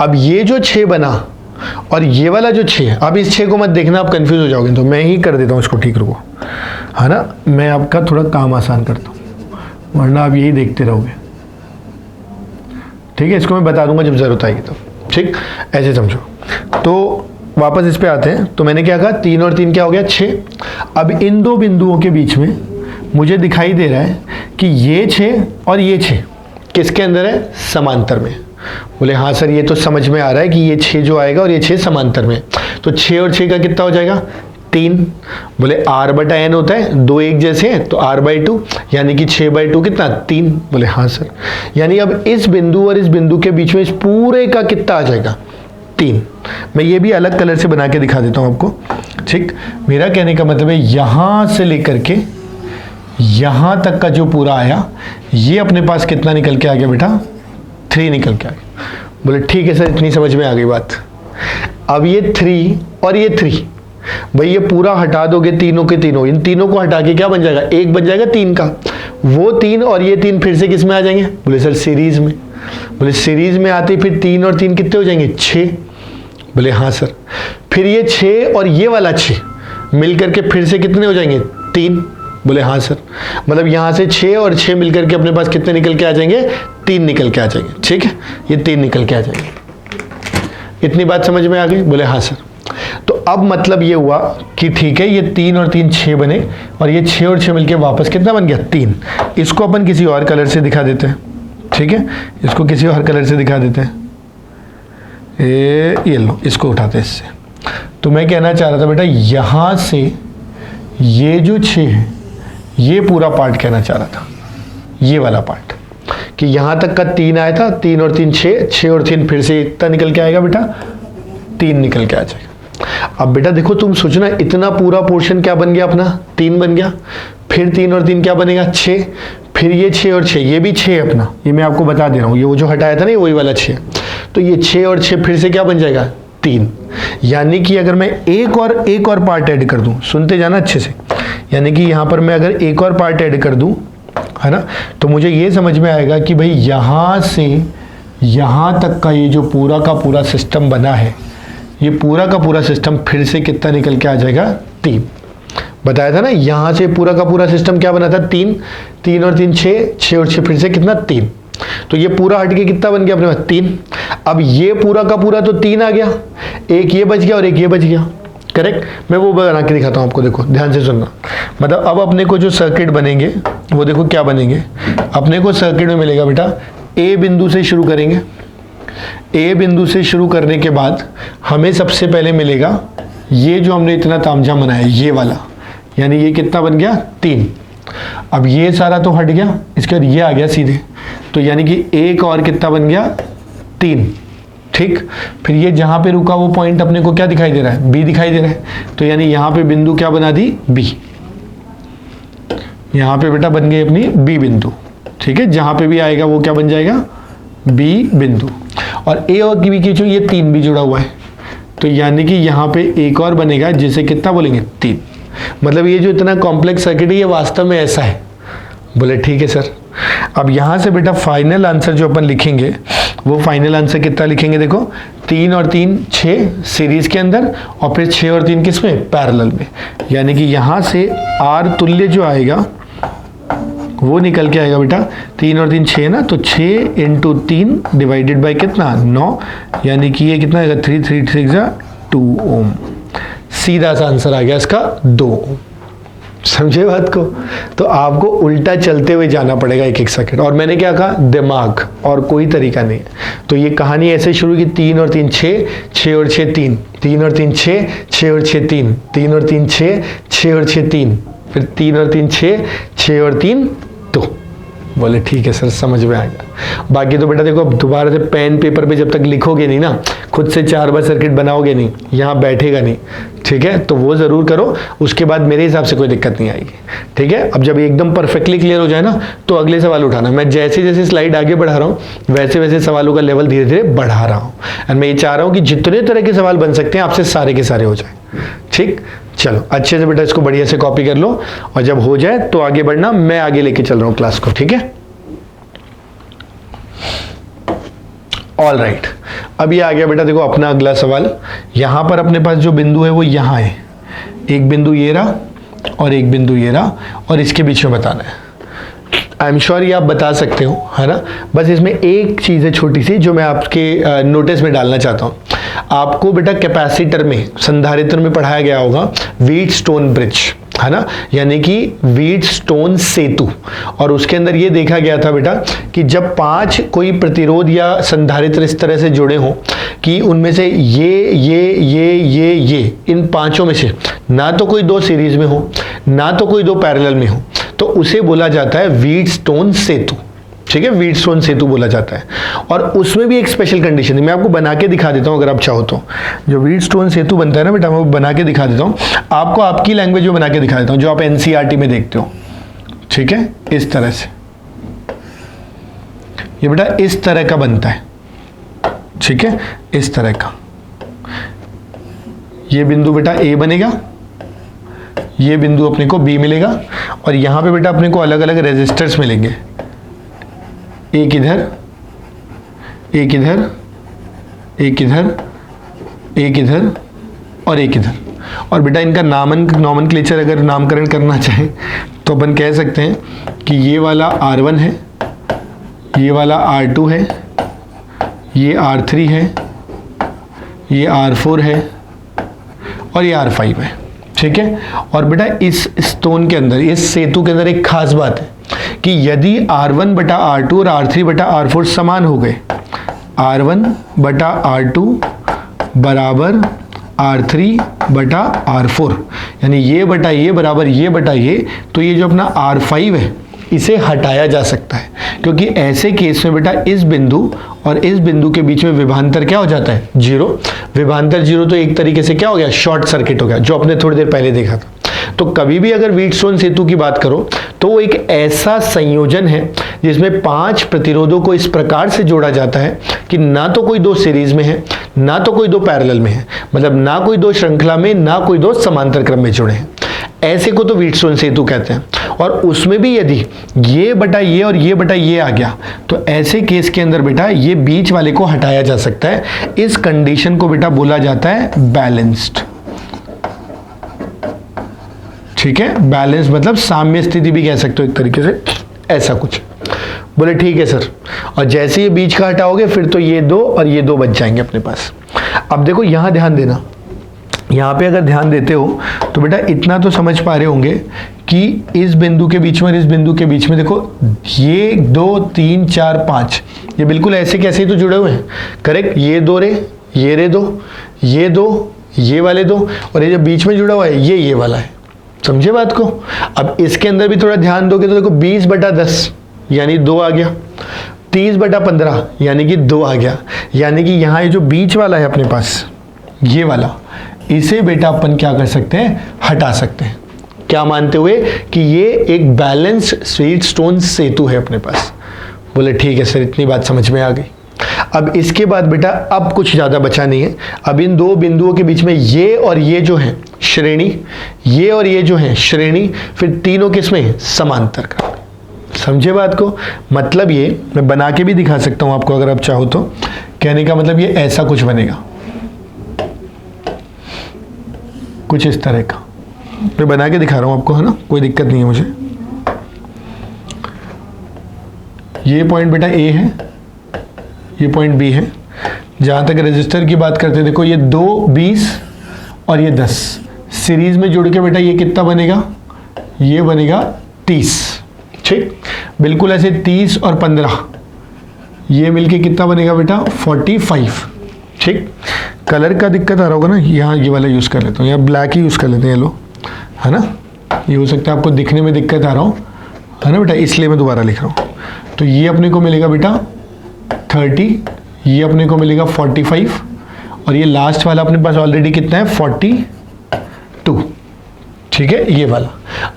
Speaker 1: अब ये जो 6 बना और ये वाला जो 6, अब इस 6 को मत देखना, आप कंफ्यूज हो जाओगे, तो मैं ही कर देता हूँ इसको, ठीक रुको, है ना, मैं आपका थोड़ा काम आसान करता हूँ वरना आप यही देखते रहोगे। ठीक है, इसको मैं बता दूंगा जब जरूरत आएगी तो, ठीक, ऐसे समझो। तो वापस इस पे आते हैं, तो मैंने क्या कहा, 3 और 3 क्या हो गया, 6। अब इन दो बिंदुओं के बीच में मुझे दिखाई दे रहा है कि ये 6 और ये 6 किसके अंदर है, समांतर में। बोले हाँ सर ये तो समझ में आ रहा है कि ये 6 जो आएगा और ये 6 समांतर में, तो 6 और 6 का कितना हो जाएगा, 3। बोले R/n होता है, 2 एक जैसे हैं तो R/2, यानी कि 6/2 कितना, 3। बोले हाँ सर, यानी अब इस बिंदु और इस बिंदु के बीच में इस पूरे का कितना आ जाएगा, 3। मैं ये भी अलग कलर से बना के दिखा देता हूँ आपको, ठीक। मेरा कहने का मतलब है यहाँ से लेकर के यहाँ तक का जो पूरा आया, ये अपने पास कितना निकल के आ गया बेटा, 3 निकल के आ गया। बोले ठीक है सर, इतनी समझ में आ गई बात। अब ये 3 और ये 3, भाई ये पूरा हटा दोगे तीनों के तीनों, इन तीनों को हटा के क्या बन जाएगा, 1 बन जाएगा 3 का। वो 3 और ये 3 फिर से किस में आ जाएंगे, बोले सर सीरीज में। बोले सीरीज में आते फिर 3 और 3 कितने हो जाएंगे, 6। बोले हाँ सर, फिर ये 6 और ये वाला 6 मिलकर के फिर से कितने हो जाएंगे, 3। बोले हाँ सर, मतलब यहाँ से 6 और 6 मिलकर के अपने पास कितने निकल के आ जाएंगे, 3 निकल के आ जाएंगे। ठीक है, ये 3 निकल के आ जाएंगे। इतनी बात समझ में आ गई, बोले हाँ सर। तो अब मतलब ये हुआ कि ठीक है, ये 3 और 3 6 बने और ये 6 और 6 मिलके वापस कितना बन गया, 3। इसको अपन किसी और कलर से दिखा देते हैं, ठीक है, इसको किसी और कलर से दिखा देते हैं, ये लो, इसको उठाते हैं इससे। तो मैं कहना चाह रहा था बेटा, यहाँ से ये जो 6 है ये पूरा पार्ट कहना चाह रहा था, ये वाला पार्ट, कि यहाँ तक का 3 आया था, 3 और 3 6, 6 और 3 फिर से इतना निकल के आएगा बेटा, 3 निकल के आ जाएगा। अब बेटा देखो, तुम सोचना, इतना पूरा पोर्शन क्या बन गया अपना, 3 बन गया, फिर 3 और 3 क्या बनेगा, 6, फिर ये 6 और 6, ये भी 6 अपना, ये मैं आपको बता दे रहा हूँ, ये वो जो हटाया था ना, वही वाला 6। तो ये 6 और 6 फिर से क्या बन जाएगा, 3। यानी कि अगर मैं एक और पार्ट ऐड कर दूं, सुनते जाना अच्छे से, यानी कि यहाँ पर मैं अगर एक और पार्ट ऐड कर दूं, है ना, तो मुझे ये समझ में आएगा कि भाई यहाँ से यहाँ तक का ये जो पूरा का पूरा सिस्टम बना है, ये पूरा का पूरा सिस्टम फिर से कितना निकल के आ जाएगा, 3। बताया था ना, यहाँ से पूरा का पूरा सिस्टम क्या बना था, 3, 3 और 3 6, 6 और 6 फिर से कितना, 3। तो ये पूरा हट के कितना बन गया अपने पास, 3। अब ये पूरा का पूरा तो 3 आ गया, एक ये बच गया और एक ये बच गया, करेक्ट। मैं वो बना के दिखाता हूँ आपको, देखो ध्यान से सुनना। मतलब अब अपने को जो सर्किट बनेंगे वो देखो क्या बनेंगे, अपने को सर्किट में मिलेगा बेटा, ए बिंदु से शुरू करेंगे, ए बिंदु से शुरू करने के बाद हमें सबसे पहले मिलेगा ये जो हमने इतना तामझाम बनाया, ये वाला, यानी ये कितना बन गया, 3। अब ये सारा तो हट गया, इसके बाद ये आ गया सीधे, तो यानी कि एक और कितना बन गया, 3। ठीक, फिर ये जहाँ पे रुका वो पॉइंट अपने को क्या दिखाई दे रहा है, बी दिखाई दे रहा है, तो यानी यहाँ पे बिंदु क्या बना दी, बी। यहाँ पे बेटा बन गई अपनी बी बिंदु। ठीक है, जहाँ पे भी आएगा वो क्या बन जाएगा, बी बिंदु। और ए और बी की जो ये 3 भी जुड़ा हुआ है, तो यानी कि यहाँ पे एक और बनेगा जिसे कितना बोलेंगे 3। मतलब ये जो इतना कॉम्प्लेक्स सर्किट है ये वास्तव में ऐसा है। बोले ठीक है सर। अब यहाँ से बेटा फाइनल आंसर जो अपन लिखेंगे वो फाइनल आंसर कितना लिखेंगे, देखो 3 और 3 6 सीरीज के अंदर और फिर 6 और 3 किस में, पैरेलल में। यानी कि यहाँ से आर तुल्य जो आएगा वो निकल के आएगा बेटा 3 और 3 6 ना, तो 6 × 3 डिवाइडेड बाय कितना 9, यानी कि ये कितना आएगा 3 3 6 2 ओम। सीधा सा आंसर आ गया इसका 2 ओम। समझे बात को। तो आपको उल्टा चलते हुए जाना पड़ेगा एक एक सेकंड। और मैंने क्या कहा, दिमाग, और कोई तरीका नहीं है। तो ये कहानी ऐसे शुरू की 3 और 3 6 6 और 6 3 3 और 3 6 6 और 6 3 3 और 3 6 6 और 6 3 फिर 3 और 3 6 6 और 3 2। बोले ठीक है सर, समझ में आ गया। बाकी तो बेटा देखो अब दोबारा से पेन पेपर पे जब तक लिखोगे नहीं ना, खुद से 4 बार सर्किट बनाओगे नहीं, यहाँ बैठेगा नहीं, ठीक है। तो वो ज़रूर करो, उसके बाद मेरे हिसाब से कोई दिक्कत नहीं आएगी, ठीक है। अब जब एकदम परफेक्टली क्लियर हो जाए ना तो अगले सवाल उठाना। मैं जैसे जैसे स्लाइड आगे बढ़ा रहा हूँ वैसे वैसे सवालों का लेवल धीरे धीरे बढ़ा रहा हूँ। एंड मैं ये चाह रहा हूँ कि जितने तरह के सवाल बन सकते हैं आपसे सारे के सारे हो जाए, ठीक। चलो अच्छे से बेटा इसको बढ़िया से कॉपी कर लो, और जब हो जाए तो आगे बढ़ना, मैं आगे लेके चल रहा हूँ क्लास को, ठीक है। ऑल राइट, अब ये आ गया बेटा देखो अपना अगला सवाल। यहां पर अपने पास जो बिंदु है वो यहां है, एक बिंदु ये रहा और एक बिंदु ये रहा, और इसके बीच में बताना है। आई एम श्योर ये आप बता सकते हो, है ना। बस इसमें एक चीज़ है छोटी सी जो मैं आपके नोटिस में डालना चाहता हूँ। आपको बेटा कैपेसिटर में, संधारित्र में पढ़ाया गया होगा व्हीटस्टोन ब्रिज, है ना, यानी कि व्हीटस्टोन सेतु। और उसके अंदर ये देखा गया था बेटा कि जब 5 कोई प्रतिरोध या संधारित्र इस तरह से जुड़े हों कि उनमें से ये इन 5 में से ना तो कोई 2 सीरीज में हो ना तो कोई 2 पैरेलल में हो, तो उसे बोला जाता है व्हीटस्टोन सेतु, ठीक है। व्हीटस्टोन सेतु बोला जाता है। और उसमें भी एक स्पेशल कंडीशन है, मैं आपको बना के दिखा देता हूं अगर आप चाहो तो। जो व्हीटस्टोन सेतु बनता है ना बेटा, मैं वो बना के दिखा देता हूं आपको, आपकी लैंग्वेज में बना के दिखा देता हूं जो आप एनसीईआरटी में देखते हो, ठीक है। इस तरह से ये बेटा इस तरह का बनता है, ठीक है, इस तरह का। ये बिंदु बेटा ए बनेगा, ये बिंदु अपने को बी मिलेगा, और यहां पे बेटा अपने को अलग अलग रेजिस्टर्स मिलेंगे, एक इधर एक इधर एक इधर एक इधर और एक इधर। और बेटा इनका नॉमेनक्लेचर अगर नामकरण करना चाहे तो अपन कह सकते हैं कि ये वाला R1 है, ये वाला R2 है, ये R3 है, ये R4 है और ये R5 है, ठीक है। और बेटा इस स्टोन के अंदर, इस सेतु के अंदर एक खास बात है कि यदि R1 बटा R2 और R3 बटा R4 समान हो गए, R1 बटा R2 बराबर R3 बटा R4, यानी ये बटा ये बराबर ये बटा ये, तो ये जो अपना R5 है इसे हटाया जा सकता है, क्योंकि ऐसे केस में बेटा इस बिंदु और इस बिंदु के बीच में विभवांतर क्या हो जाता है, 0। विभवांतर 0 तो एक तरीके से क्या हो गया, शॉर्ट सर्किट हो गया, जो आपने थोड़ी देर पहले देखा था। तो कभी भी अगर व्हीटस्टोन सेतु की बात करो तो वो एक ऐसा संयोजन है जिसमें 5 प्रतिरोधों को इस प्रकार से जोड़ा जाता है कि ना तो कोई 2 सीरीज में है ना तो कोई 2 पैरेलल में है, मतलब ना कोई 2 श्रृंखला में ना कोई 2 समांतर क्रम में जुड़े हैं। ऐसे को तो व्हीटस्टोन सेतु कहते हैं। और उसमें भी यदि ये बटा ये और ये बटा ये आ गया तो ऐसे केस के अंदर बेटा ये बीच वाले को हटाया जा सकता है। इस कंडीशन को बेटा बोला जाता है बैलेंस्ड, ठीक है। बैलेंस मतलब साम्य स्थिति भी कह सकते हो एक तरीके से, ऐसा कुछ। बोले ठीक है सर। और जैसे ये बीच का हटाओगे फिर तो ये 2 और ये 2 बच जाएंगे अपने पास। अब देखो यहां ध्यान देना, यहाँ पे अगर ध्यान देते हो तो बेटा इतना तो समझ पा रहे होंगे कि इस बिंदु के बीच में और इस बिंदु के बीच में देखो ये 2 3 4 5 ये बिल्कुल ऐसे कैसे ही तो जुड़े हुए हैं, करेक्ट। ये 2 रे, ये रे 2, ये 2, ये वाले 2, और ये जो बीच में जुड़ा हुआ है ये वाला है। समझे बात को। अब इसके अंदर भी थोड़ा ध्यान दोगे तो देखो 20 बटा 10 यानी 2 आ गया, 30 बटा 15 यानी कि 2 आ गया। यानी कि यहाँ ये जो बीच वाला है अपने पास, ये वाला, इसे बेटा अपन क्या कर सकते हैं, हटा सकते हैं। क्या मानते हुए कि ये एक बैलेंस्ड व्हीटस्टोन सेतु है अपने पास। बोले ठीक है सर, इतनी बात समझ में आ गई। अब इसके बाद बेटा अब कुछ ज़्यादा बचा नहीं है। अब इन दो बिंदुओं के बीच में ये और ये जो है श्रेणी, ये और ये जो है श्रेणी, फिर तीनों किसमें समांतर का। समझे बात को? मतलब ये मैं बना के भी दिखा सकता हूं आपको अगर आप चाहो तो। कहने का मतलब ये ऐसा कुछ बनेगा, कुछ इस तरह का। मैं बना के दिखा रहा हूं आपको, है ना, कोई दिक्कत नहीं है मुझे। ये पॉइंट बेटा ए है, ये पॉइंट बी है। जहां तक रेजिस्टर की बात करते हैं, देखो ये 2 20 और ये 10 सीरीज में जुड़ के बेटा ये कितना बनेगा, ये बनेगा 30। ठीक, बिल्कुल ऐसे 30 और 15 ये मिलके कितना बनेगा बेटा 45। ठीक, कलर का दिक्कत आ रहा होगा ना, यहाँ ये वाला यूज़ कर लेता हूँ, यहाँ ब्लैक ही यूज़ कर लेते हैं, ये लो, है ना। ये हो सकता है आपको दिखने में दिक्कत आ रहा हो, है ना बेटा, इसलिए मैं दोबारा लिख रहा हूँ। तो ये अपने को मिलेगा बेटा 30, ये अपने को मिलेगा 45 और ये लास्ट वाला अपने पास ऑलरेडी कितना है 42। ठीक है, ये वाला।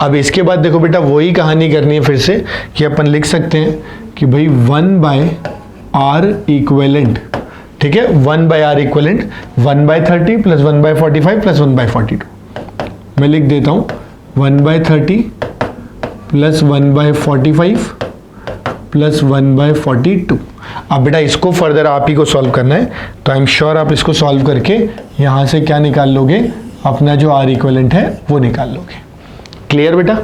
Speaker 1: अब इसके बाद देखो बेटा वही कहानी करनी है फिर से कि अपन लिख सकते हैं कि भाई 1/r इक्विवेलेंट। ठीक है, 1/r इक्विवेलेंट 1/30 प्लस 1/45 प्लस 1/42। मैं लिख देता हूँ 1/30 प्लस 1/45 प्लस 1/42। अब बेटा इसको फर्दर आप ही को सॉल्व करना है, तो आई एम श्योर आप इसको सॉल्व करके यहाँ से क्या निकाल लोगे, अपना जो आर इक्विवेलेंट है वो निकाल लोगे। क्लियर बेटा?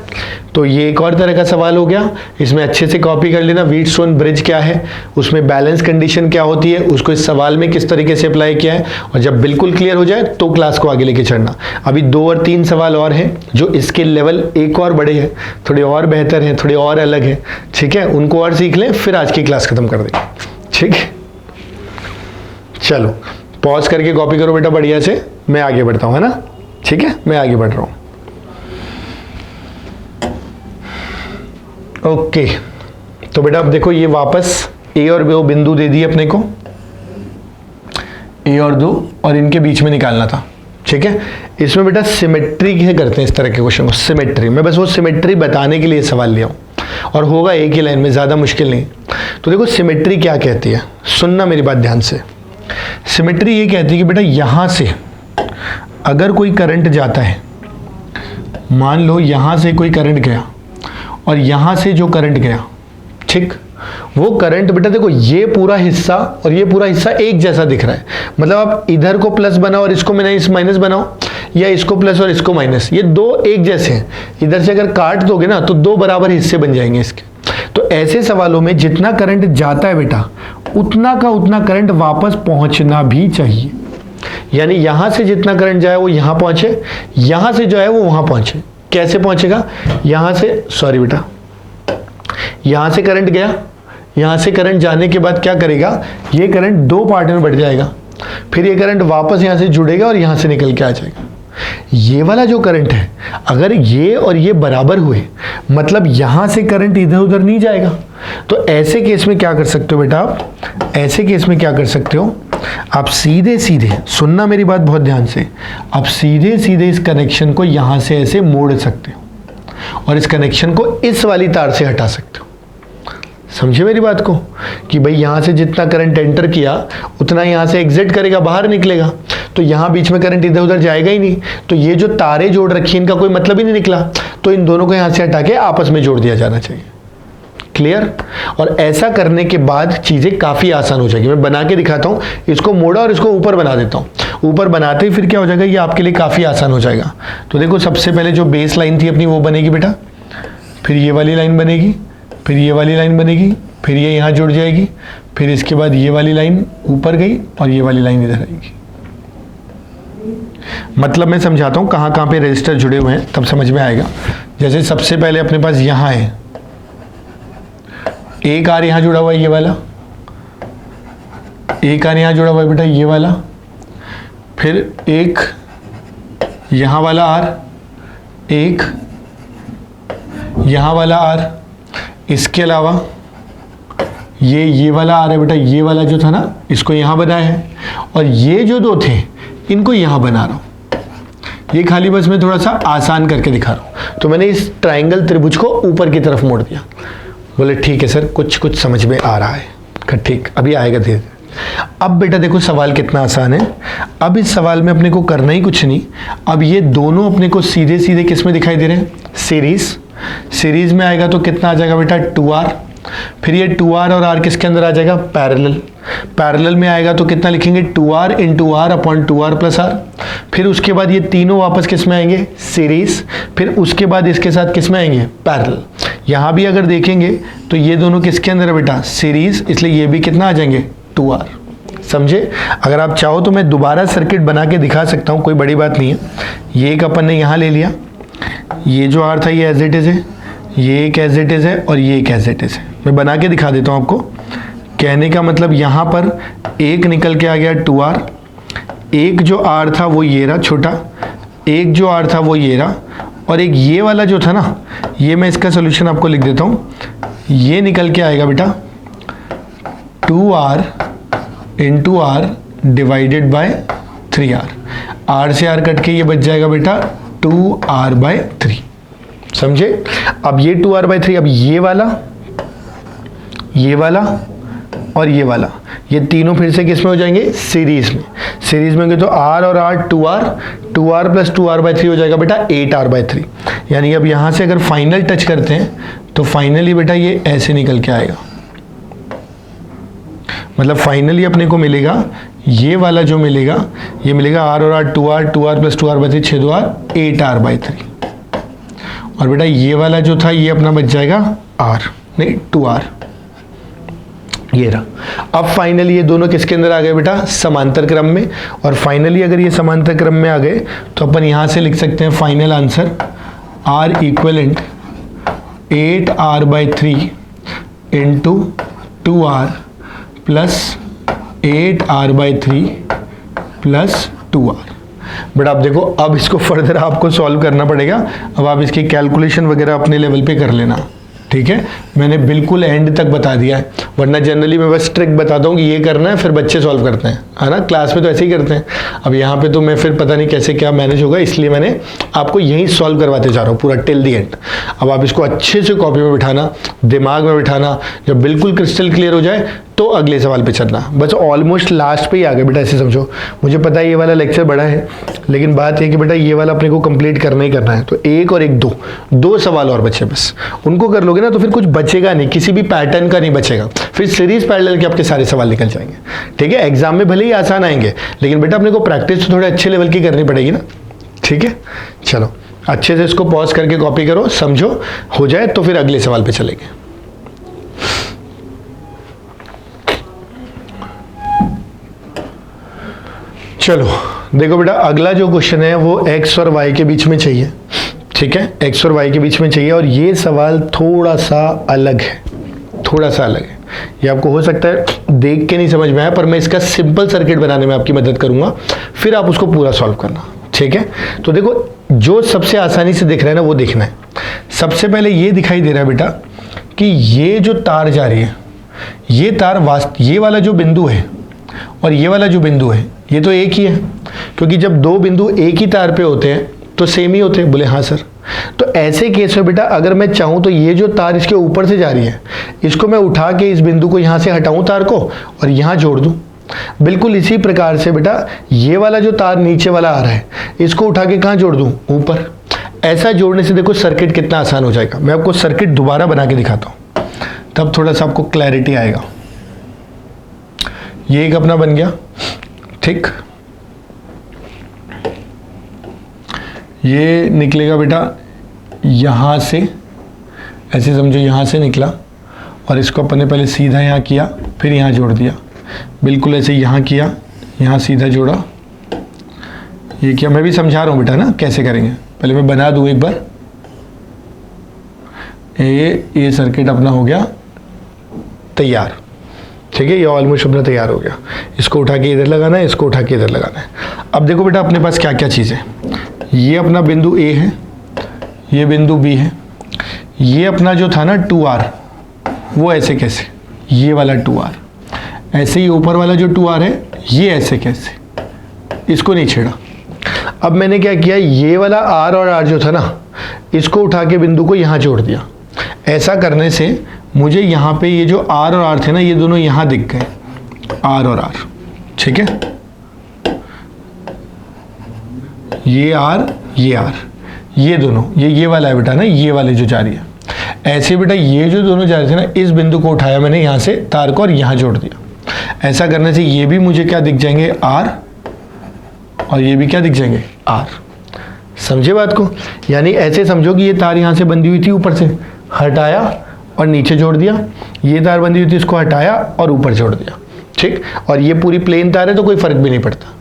Speaker 1: तो ये एक और तरह का सवाल हो गया, इसमें अच्छे से कॉपी कर लेना। व्हीटस्टोन ब्रिज क्या है, उसमें बैलेंस कंडीशन क्या होती है, उसको इस सवाल में किस तरीके से अप्लाई किया है, और जब बिल्कुल क्लियर हो जाए तो क्लास को आगे लेके चढ़ना। अभी 2 और 3 सवाल और हैं जो इसके लेवल एक और बड़े हैं, थोड़े और बेहतर हैं, थोड़े और अलग हैं। ठीक है, उनको और सीख लें, फिर आज की क्लास खत्म कर देंगे। ठीक है, चलो पॉज करके कॉपी करो बेटा बढ़िया से, मैं आगे बढ़ता हूँ, है ना। ठीक है, मैं आगे बढ़ रहा हूँ। ओके, तो बेटा अब देखो ये वापस ए और बी बिंदु दे दिए अपने को, ए और 2, और इनके बीच में निकालना था। ठीक है, इसमें बेटा सिमेट्री के करते हैं इस तरह के क्वेश्चन को। सिमेट्री, मैं बस वो सिमेट्री बताने के लिए सवाल लिया हूँ, और होगा एक ही लाइन में, ज़्यादा मुश्किल नहीं। तो देखो सिमेट्री क्या कहती है, सुनना मेरी बात ध्यान से। सिमेट्री ये कहती है कि बेटा यहाँ से अगर कोई करंट जाता है, मान लो यहाँ से कोई करंट गया और यहाँ से जो करंट गया, ठीक, वो करंट बेटा देखो ये पूरा हिस्सा और ये पूरा हिस्सा एक जैसा दिख रहा है। मतलब आप इधर को प्लस बनाओ और इसको माइनस बनाओ, या इसको प्लस और इसको माइनस, ये दो एक जैसे हैं। इधर से अगर काट दोगे ना तो 2 बराबर हिस्से बन जाएंगे इसके। तो ऐसे सवालों में जितना करंट जाता है बेटा उतना का उतना करंट वापस पहुंचना भी चाहिए। यानी यहां से जितना करंट जाए वो यहां पहुंचे, यहां से जो है वो वहां पहुंचे। कैसे पहुंचेगा? यहां से, सॉरी बेटा, यहां से करंट गया, यहां से करंट जाने के बाद क्या करेगा, ये करंट 2 पार्ट में बढ़ जाएगा, फिर ये करंट वापस यहां से जुड़ेगा और यहां से निकल के आ जाएगा। ये वाला जो करंट है, अगर ये और ये बराबर हुए, मतलब यहां से करंट इधर उधर नहीं जाएगा। तो ऐसे केस में क्या कर सकते हो बेटा आप, ऐसे केस में क्या कर सकते हो आप, सीधे सीधे सुनना मेरी बात बहुत ध्यान से, आप सीधे सीधे इस कनेक्शन को यहां से ऐसे मोड़ सकते हो और इस कनेक्शन को इस वाली तार से हटा सकते हो। समझे मेरी बात को, कि भाई यहां से जितना करंट एंटर किया उतना यहां से एग्जिट करेगा, बाहर निकलेगा, तो यहां बीच में करंट इधर उधर जाएगा ही नहीं। तो ये जो तारें जोड़ रखी इनका कोई मतलब ही नहीं निकला, तो इन दोनों को यहां से हटा के आपस में जोड़ दिया जाना चाहिए। क्लियर? और ऐसा करने के बाद चीजें काफी आसान हो जाएगी। मैं बना के दिखाता हूं, इसको मोड़ा और इसको ऊपर बना देता हूं। ऊपर बनाते ही फिर क्या हो जाएगा, ये आपके लिए काफी आसान हो जाएगा। तो देखो सबसे पहले जो बेस लाइन थी अपनी वो बनेगी बेटा, फिर ये वाली लाइन बनेगी, फिर ये वाली लाइन बनेगी, फिर ये यहाँ जुड़ जाएगी, फिर इसके बाद ये वाली लाइन ऊपर गई और ये वाली लाइन इधर आएगी। मतलब मैं समझाता हूँ कहाँ कहाँ पे रजिस्टर जुड़े हुए हैं, तब समझ में आएगा। जैसे सबसे पहले अपने पास यहाँ है, एक आर यहाँ जुड़ा हुआ है, ये वाला, एक आर यहाँ जुड़ा हुआ है बेटा, ये वाला, फिर एक यहाँ वाला आर, एक यहाँ वाला आर, इसके अलावा ये वाला आ रहा है बेटा, ये वाला जो था ना इसको यहाँ बनाया है, और ये जो 2 थे इनको यहाँ बना रहा हूँ। ये खाली बस मैं थोड़ा सा आसान करके दिखा रहा हूँ। तो मैंने इस ट्राइंगल त्रिभुज को ऊपर की तरफ मोड़ दिया। बोले ठीक है सर, कुछ कुछ समझ में आ रहा है। ठीक, अभी आएगा धीरे। अब बेटा देखो सवाल कितना आसान है। अब इस सवाल में अपने को करना ही कुछ नहीं। अब ये दोनों अपने को सीधे सीधे किस में दिखाई दे रहे हैं? सीरीज। सीरीज में आएगा तो कितना आ जाएगा बेटा? 2r। फिर ये 2r और r किसके अंदर आ जाएगा? पैरेलल। पैरेलल में आएगा तो कितना लिखेंगे? 2r into R upon 2r plus r। फिर उसके बाद ये तीनों वापस किस में आएंगे? सीरीज। फिर उसके बाद इसके साथ किस में आएंगे? पैरेलल। यहाँ भी अगर देखेंगे तो ये दोनों किसके अंदर है बेटा? सीरीज, इसलिए ये भी कितना आ जाएंगे? 2r। समझे? अगर आप चाहो तो मैं दोबारा सर्किट बना के दिखा सकता हूँ, कोई बड़ी बात नहीं है। ये एक अपन ने यहाँ ले लिया, ये जो r था ये एज इट इज है, ये एक एज इट इज है और ये एक एज इट इज है। मैं बना के दिखा देता हूँ आपको। कहने का मतलब यहाँ पर एक निकल के आ गया 2r, एक जो r था वो ये रहा छोटा, एक जो r था वो ये रहा, और एक ये वाला जो था ना, ये मैं इसका सोल्यूशन आपको लिख देता हूँ। ये निकल के आएगा बेटा 2r into R divided by 3r। r से r कट के ये बच जाएगा बेटा 2r बाय 3। समझे? अब ये 2r बाय 3, अब ये वाला और ये वाला, ये तीनों फिर से किस में हो जाएंगे? सीरीज में। सीरीज में तो r और r 2r plus 2r bye 3 हो जाएगा बेटा 8r बाय 3। यानी अब यहाँ से अगर फाइनल टच करते हैं तो फाइनली बेटा ये ऐसे निकल के आएगा। मतलब फाइनली अपने को मिलेगा ये वाला जो मिलेगा, ये मिलेगा r और r 2r plus 2r bye 3 6 2r 8r by 3। और बेटा ये वाला जो था ये अपना बच जाएगा r, नहीं 2r, ये रहा। अब फाइनली ये दोनों किसके अंदर आ गए बेटा? समांतर क्रम में। और फाइनली अगर ये समांतर क्रम में आ गए तो अपन यहाँ से लिख सकते हैं final answer r equivalent 8r by 3 into 2r plus 8r by 3 plus 2r। But आप देखो अब इसको फर्दर आपको सॉल्व करना पड़ेगा। अब आप इसकी कैलकुलेशन वगैरह अपने लेवल पे कर लेना, ठीक है? मैंने बिल्कुल एंड तक बता दिया है, वरना जनरली मैं बस ट्रिक बताता हूँ कि ये करना है, फिर बच्चे सॉल्व करते हैं, है ना? क्लास में तो ऐसे ही करते हैं। अब यहाँ पे तो मैं फिर पता नहीं कैसे क्या मैनेज होगा, इसलिए मैंने आपको यहीं सॉल्व करवाते जा रहा हूँ पूरा टिल दी एंड। अब आप इसको अच्छे से कॉपी में बिठाना, दिमाग में बिठाना, जब बिल्कुल क्रिस्टल क्लियर हो जाए तो अगले सवाल पे चलना। बस ऑलमोस्ट लास्ट पे ही आ गए बेटा, ऐसे समझो। मुझे पता है ये वाला लेक्चर बड़ा है, लेकिन बात है कि बेटा ये वाला अपने को कंप्लीट करना ही करना है। तो एक और एक दो सवाल और बचे, बस उनको कर लोगे ना तो फिर कुछ बचेगा नहीं, किसी भी पैटर्न का नहीं बचेगा। फिर सीरीज पैरेलल के आपके सारे सवाल निकल जाएंगे, ठीक है? एग्जाम में भले ही आसान आएंगे, लेकिन बेटा अपने को प्रैक्टिस तो थोड़े अच्छे लेवल की करनी पड़ेगी ना, ठीक है? चलो अच्छे से इसको पॉज करके कॉपी करो, समझो, हो जाए तो फिर अगले सवाल पे चलेंगे। चलो देखो बेटा, अगला जो क्वेश्चन है वो x और y के बीच में चाहिए, ठीक है? x और y के बीच में चाहिए, और ये सवाल थोड़ा सा अलग है, थोड़ा सा अलग है। ये आपको हो सकता है देख के नहीं समझ में आया, पर मैं इसका सिंपल सर्किट बनाने में आपकी मदद करूंगा, फिर आप उसको पूरा सॉल्व करना, ठीक है? तो देखो जो सबसे आसानी से दिख रहा है ना वो देखना है। सबसे पहले ये दिखाई दे रहा है बेटा कि ये जो तार जा रही है, ये तार ये वाला जो बिंदु है और ये वाला जो बिंदु है ये तो एक ही है, क्योंकि जब दो बिंदु एक ही तार पे होते हैं तो सेम ही होते हैं। बोले हाँ सर। तो ऐसे केस में बेटा अगर मैं चाहूँ तो ये जो तार इसके ऊपर से जा रही है, इसको मैं उठा के इस बिंदु को यहाँ से हटाऊँ तार को और यहाँ जोड़ दूँ। बिल्कुल इसी प्रकार से बेटा ये वाला जो तार नीचे वाला आ रहा है, इसको उठा के कहाँ जोड़ दूँ? ऊपर। ऐसा जोड़ने से देखो सर्किट कितना आसान हो जाएगा। मैं आपको सर्किट दोबारा बना के दिखाता हूँ, तब थोड़ा सा आपको क्लैरिटी आएगा। ये एक अपना बन गया, ठीक? ये निकलेगा बेटा यहाँ से, ऐसे समझो यहाँ से निकला, और इसको अपन ने पहले सीधा यहाँ किया, फिर यहाँ जोड़ दिया। बिल्कुल ऐसे यहाँ किया, यहाँ सीधा जोड़ा, ये किया। मैं भी समझा रहा हूँ बेटा ना कैसे करेंगे, पहले मैं बना दूँ एक बार। ये सर्किट अपना हो गया तैयार, ठीक है? ये ऑलमोस्ट अपना तैयार हो गया। इसको उठा के इधर लगाना है, इसको उठा के इधर लगाना है। अब देखो बेटा अपने पास क्या क्या चीज़ है। ये अपना बिंदु A है, ये बिंदु B है, ये अपना जो था ना 2R, वो ऐसे कैसे? ये वाला 2R ऐसे ही, ऊपर वाला जो 2R है ये ऐसे कैसे? इसको नहीं छेड़ा। अब मैंने क्या किया, ये वाला R और R जो था ना, इसको उठा के बिंदु को यहाँ जोड़ दिया। ऐसा करने से मुझे यहाँ पे ये जो R और R थे ना, ये दोनों यहाँ दिख गए, R और R, ठीक है, ये R, ये दोनों, ये वाला है बेटा ना, ये वाले जो जा रही है। ऐसे बेटा ये जो दोनों जा रहे थे ना, इस बिंदु को उठाया मैंने यहाँ से तार को और यहाँ जोड़ दिया। ऐसा करने से ये भी मुझे क्या दिख जाएंगे, R, और ये भी क्या दिख जाएंगे, R। समझे बात को? यानी ऐसे समझो कि ये तार यहाँ से बंधी हुई थी, ऊपर से हटाया और नीचे जोड़ दिया, ये तार बंधी हुई थी, इसको हटाया और ऊपर जोड़ दिया, ठीक। और ये पूरी प्लेन तार है तो कोई फर्क भी नहीं पड़ता।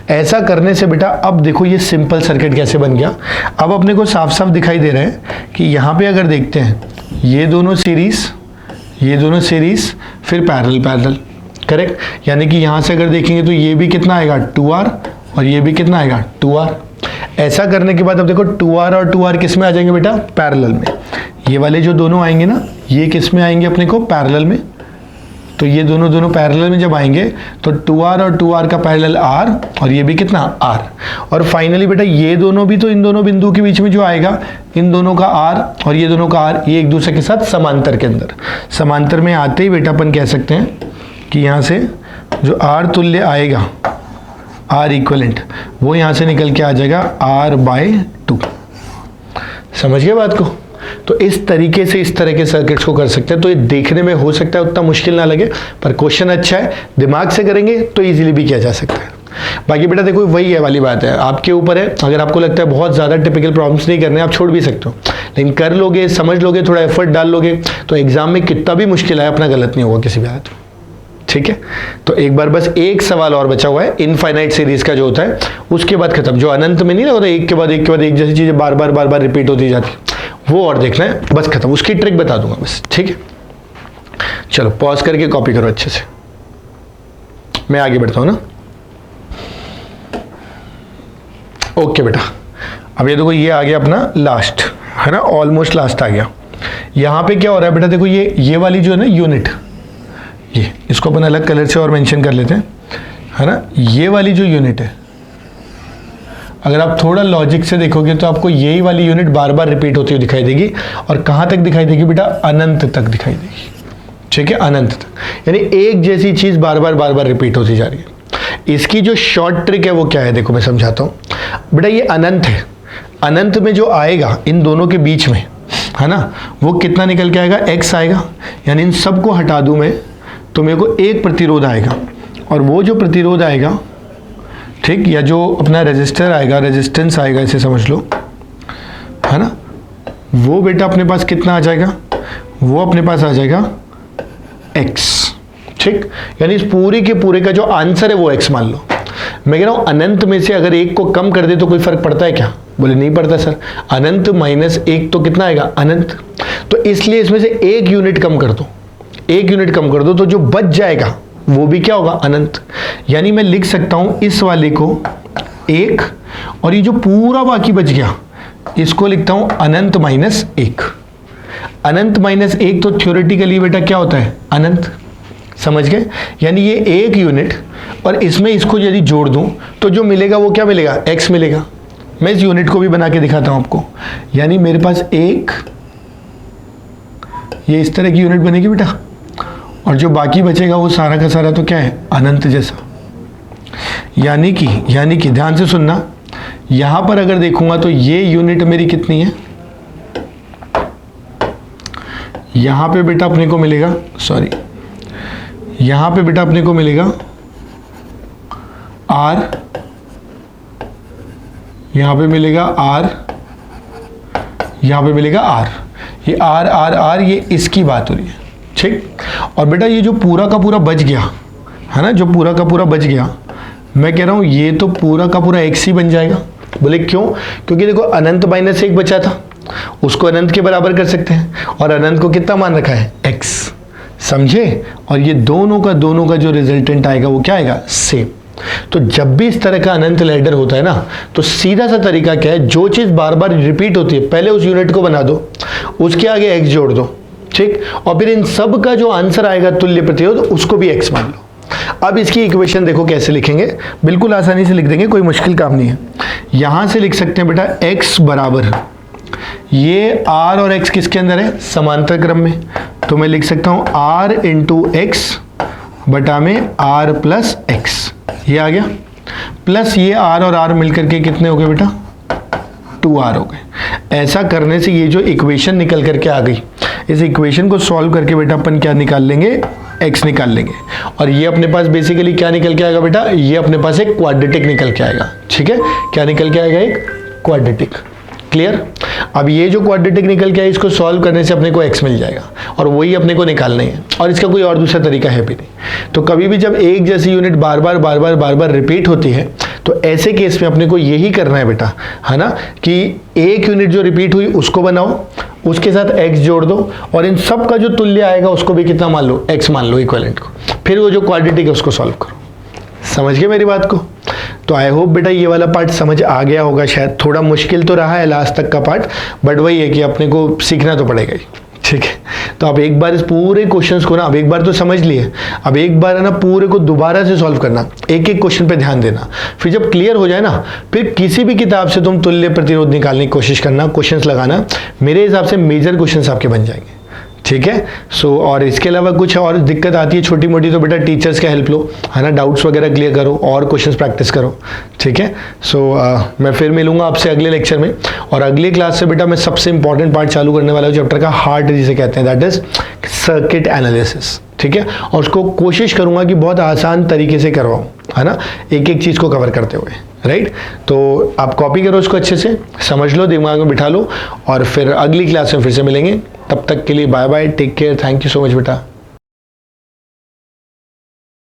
Speaker 1: ऐसा करने से बेटा अब देखो ये सिंपल सर्किट कैसे बन गया। अब अपने को साफ साफ दिखाई दे रहा है कि यहाँ पे अगर देखते हैं, ये दोनों सीरीज, फिर पैरेलल, करेक्ट। यानी कि यहाँ से अगर देखेंगे तो ये भी कितना आएगा, 2R, और ये भी कितना आएगा, 2R। ऐसा करने के बाद अब देखो 2R और 2R किस में आ जाएंगे बेटा, पैरेलल में। ये वाले जो दोनों आएंगे ना, ये किस में आएंगे अपने को, पैरेलल में। तो ये दोनों पैरेलल में जब आएंगे तो 2R और 2R का पैरेलल R, और ये भी कितना, R। और फाइनली बेटा ये दोनों भी तो इन दोनों बिंदु के बीच में जो आएगा, इन दोनों का R और ये दोनों का R, ये एक दूसरे के साथ समांतर के अंदर, समांतर में आते ही बेटा अपन कह सकते हैं कि यहाँ से जो R तुल्य आएगा, R इक्वलेंट, वो यहाँ से निकल के आ जाएगा R/2। समझ गए बात को? तो इस तरीके से इस तरह के सर्किट्स को कर सकते हैं। तो ये देखने में हो सकता है उतना मुश्किल ना लगे, पर क्वेश्चन अच्छा है, दिमाग से करेंगे तो इजीली भी किया जा सकता है। बाकी बेटा देखो वही है वाली बात है, आपके ऊपर है। अगर आपको लगता है बहुत ज़्यादा टिपिकल प्रॉब्लम्स नहीं करने, आप छोड़ भी सकते हो, लेकिन कर लोगे, समझ लोगे, थोड़ा एफर्ट डाल लोगे, तो एग्जाम में कितना भी मुश्किल आए अपना गलत नहीं होगा किसी भी हालत में, ठीक है। तो एक बार बस एक सवाल और बचा हुआ है, इनफाइनाइट सीरीज का जो होता है, उसके बाद खत्म। जो अनंत में नहीं होता, एक के बाद एक जैसी चीजें बार बार रिपीट होती जाती, वो और देखना है, बस खत्म। उसकी ट्रिक बता दूंगा बस, ठीक है। चलो पॉज करके कॉपी करो अच्छे से, मैं आगे बढ़ता हूं ना। ओके बेटा, अब ये देखो ये आ गया अपना लास्ट, है ना, ऑलमोस्ट लास्ट आ गया। यहां पे क्या हो रहा है बेटा, देखो ये वाली जो है ना यूनिट, ये इसको अपन अलग कलर से और मेंशन कर लेते हैं, है ना। ये वाली जो यूनिट है, अगर आप थोड़ा लॉजिक से देखोगे तो आपको यही वाली यूनिट बार बार रिपीट होती हुई दिखाई देगी। और कहाँ तक दिखाई देगी बेटा, अनंत तक दिखाई देगी, ठीक है, अनंत तक। यानी एक जैसी चीज बार बार रिपीट होती जा रही है। इसकी जो शॉर्ट ट्रिक है वो क्या है, देखो मैं समझाता हूँ बेटा। ये अनंत है, अनंत में जो आएगा इन दोनों के बीच में, है ना, वो कितना निकल के आएगा, x आएगा। यानी इन सबको हटा दूं मैं तो मेरे को एक प्रतिरोध आएगा, और वो जो प्रतिरोध आएगा, ठीक, या जो अपना रेजिस्टर आएगा, रेजिस्टेंस आएगा, इसे समझ लो, है ना, वो बेटा अपने पास कितना आ जाएगा, वो अपने पास आ जाएगा x, ठीक। यानी इस पूरे के पूरे का जो आंसर है वो x मान लो। मैं कह रहा हूं अनंत में से अगर एक को कम कर दे तो कोई फर्क पड़ता है क्या, बोले नहीं पड़ता सर। अनंत माइनस एक तो कितना आएगा, अनंत। तो इसलिए इसमें से एक यूनिट कम कर दो, एक यूनिट कम कर दो, तो जो बच जाएगा वो भी क्या होगा, अनंत। यानी मैं लिख सकता हूं इस वाले को एक, और ये जो पूरा बाकी बच गया इसको लिखता हूं अनंत माइनस एक। अनंत माइनस एक तो थ्योरेटिकली बेटा क्या होता है, अनंत। समझ गए? यानी ये एक यूनिट, और इसमें इसको यदि जोड़ दूं तो जो मिलेगा वो क्या मिलेगा, x मिलेगा। मैं इस यूनिट को भी बना के दिखाता हूं आपको। यानी मेरे पास एक, ये इस तरह की यूनिट बनेगी बेटा, और जो बाकी बचेगा वो सारा का सारा तो क्या है, अनंत जैसा। यानी कि ध्यान से सुनना, यहां पर अगर देखूंगा तो ये यूनिट मेरी कितनी है, यहां पे बेटा अपने को मिलेगा, सॉरी, यहां पे बेटा अपने को मिलेगा R, यहां पे मिलेगा R, यहां पे मिलेगा R। ये R ये इसकी बात हो रही है, ठीक। और बेटा ये जो पूरा का पूरा बच गया है ना, जो पूरा का पूरा बच गया, मैं कह रहा हूं ये तो पूरा का पूरा x ही बन जाएगा। बोले क्यों? क्योंकि देखो अनंत माइनस एक बचा था, उसको अनंत के बराबर कर सकते हैं, और अनंत को कितना मान रखा है, x। समझे? और ये दोनों का जो रिजल्टेंट आएगा वो क्या आएगा, सेम। तो जब भी इस तरह का अनंत लैडर होता है ना, तो सीधा सा तरीका क्या है, जो चीज बार बार रिपीट होती है पहले उस यूनिट को बना दो, उसके आगे x जोड़ दो, ठीक, और फिर इन सब का जो आंसर आएगा तुल्य प्रतिरोध, उसको भी x मान लो। अब इसकी इक्वेशन देखो कैसे लिखेंगे, बिल्कुल आसानी से लिख देंगे, कोई मुश्किल काम नहीं है। यहां से लिख सकते हैं बेटा x बराबर, ये r और x किसके अंदर है, समांतर क्रम में, तो मैं लिख सकता हूँ r इंटू एक्स बटा में r प्लस एक्स, ये आ गया, प्लस ये r और r मिलकर के कितने हो गए बेटा, 2r हो गए। ऐसा करने से ये जो इक्वेशन निकल करके आ गई, इस इक्वेशन को सॉल्व करके बेटा अपन क्या निकाल लेंगे, x निकाल लेंगे, और ये अपने पास बेसिकली क्या निकल के आएगा बेटा, ये अपने पास एक क्वाड्रेटिक निकल के आएगा। ठीक है, क्या निकल के आएगा, एक क्वाड्रेटिक। क्लियर। अब ये जो क्वाड्रेटिक निकल के आए, इसको सॉल्व करने से अपने को x मिल जाएगा, और वही अपने को निकालना है, और इसका कोई और दूसरा तरीका है भी नहीं। तो कभी भी जब एक जैसी यूनिट बार बार रिपीट होती है, तो ऐसे केस में अपने को यही करना है बेटा, है ना, कि एक यूनिट जो रिपीट हुई उसको बनाओ, उसके साथ x जोड़ दो, और इन सब का जो तुल्य आएगा उसको भी कितना मान लो, x मान लो इक्विवेलेंट को, फिर वो जो क्वाड्रेटिक है उसको सॉल्व करो। समझ गए मेरी बात को? तो आई होप बेटा ये वाला पार्ट समझ आ गया होगा। शायद थोड़ा मुश्किल तो रहा है लास्ट तक का पार्ट, बट वही है कि अपने को सीखना तो पड़ेगा ही। ठीक है, तो आप एक बार इस पूरे क्वेश्चंस को ना, अब एक बार तो समझ लिए, अब एक बार है ना पूरे को दोबारा से सॉल्व करना, एक एक क्वेश्चन पे ध्यान देना, फिर जब क्लियर हो जाए ना, फिर किसी भी किताब से तुम तुल्य प्रतिरोध निकालने की कोशिश करना, क्वेश्चंस लगाना, मेरे हिसाब से मेजर क्वेश्चंस आपके बन जाएंगे। ठीक है, सो और इसके अलावा कुछ और दिक्कत आती है छोटी मोटी, तो बेटा टीचर्स का हेल्प लो, है ना, डाउट्स वगैरह क्लियर करो और क्वेश्चंस प्रैक्टिस करो। ठीक है, सो मैं फिर मिलूंगा आपसे अगले लेक्चर में, और अगले क्लास से बेटा मैं सबसे इंपॉर्टेंट पार्ट चालू करने वाला हूँ चैप्टर का, हार्ट जिसे कहते हैं, दैट इज सर्किट एनालिसिस। ठीक है, और उसको कोशिश करूंगा कि बहुत आसान तरीके से करवाऊँ, है ना, एक एक चीज़ को कवर करते हुए। राइट, तो आप कॉपी करो उसको, अच्छे से समझ लो, दिमाग में बिठा लो, और फिर अगली क्लास में फिर से मिलेंगे। तब तक के लिए bye bye, take care, thank you so much बेटा।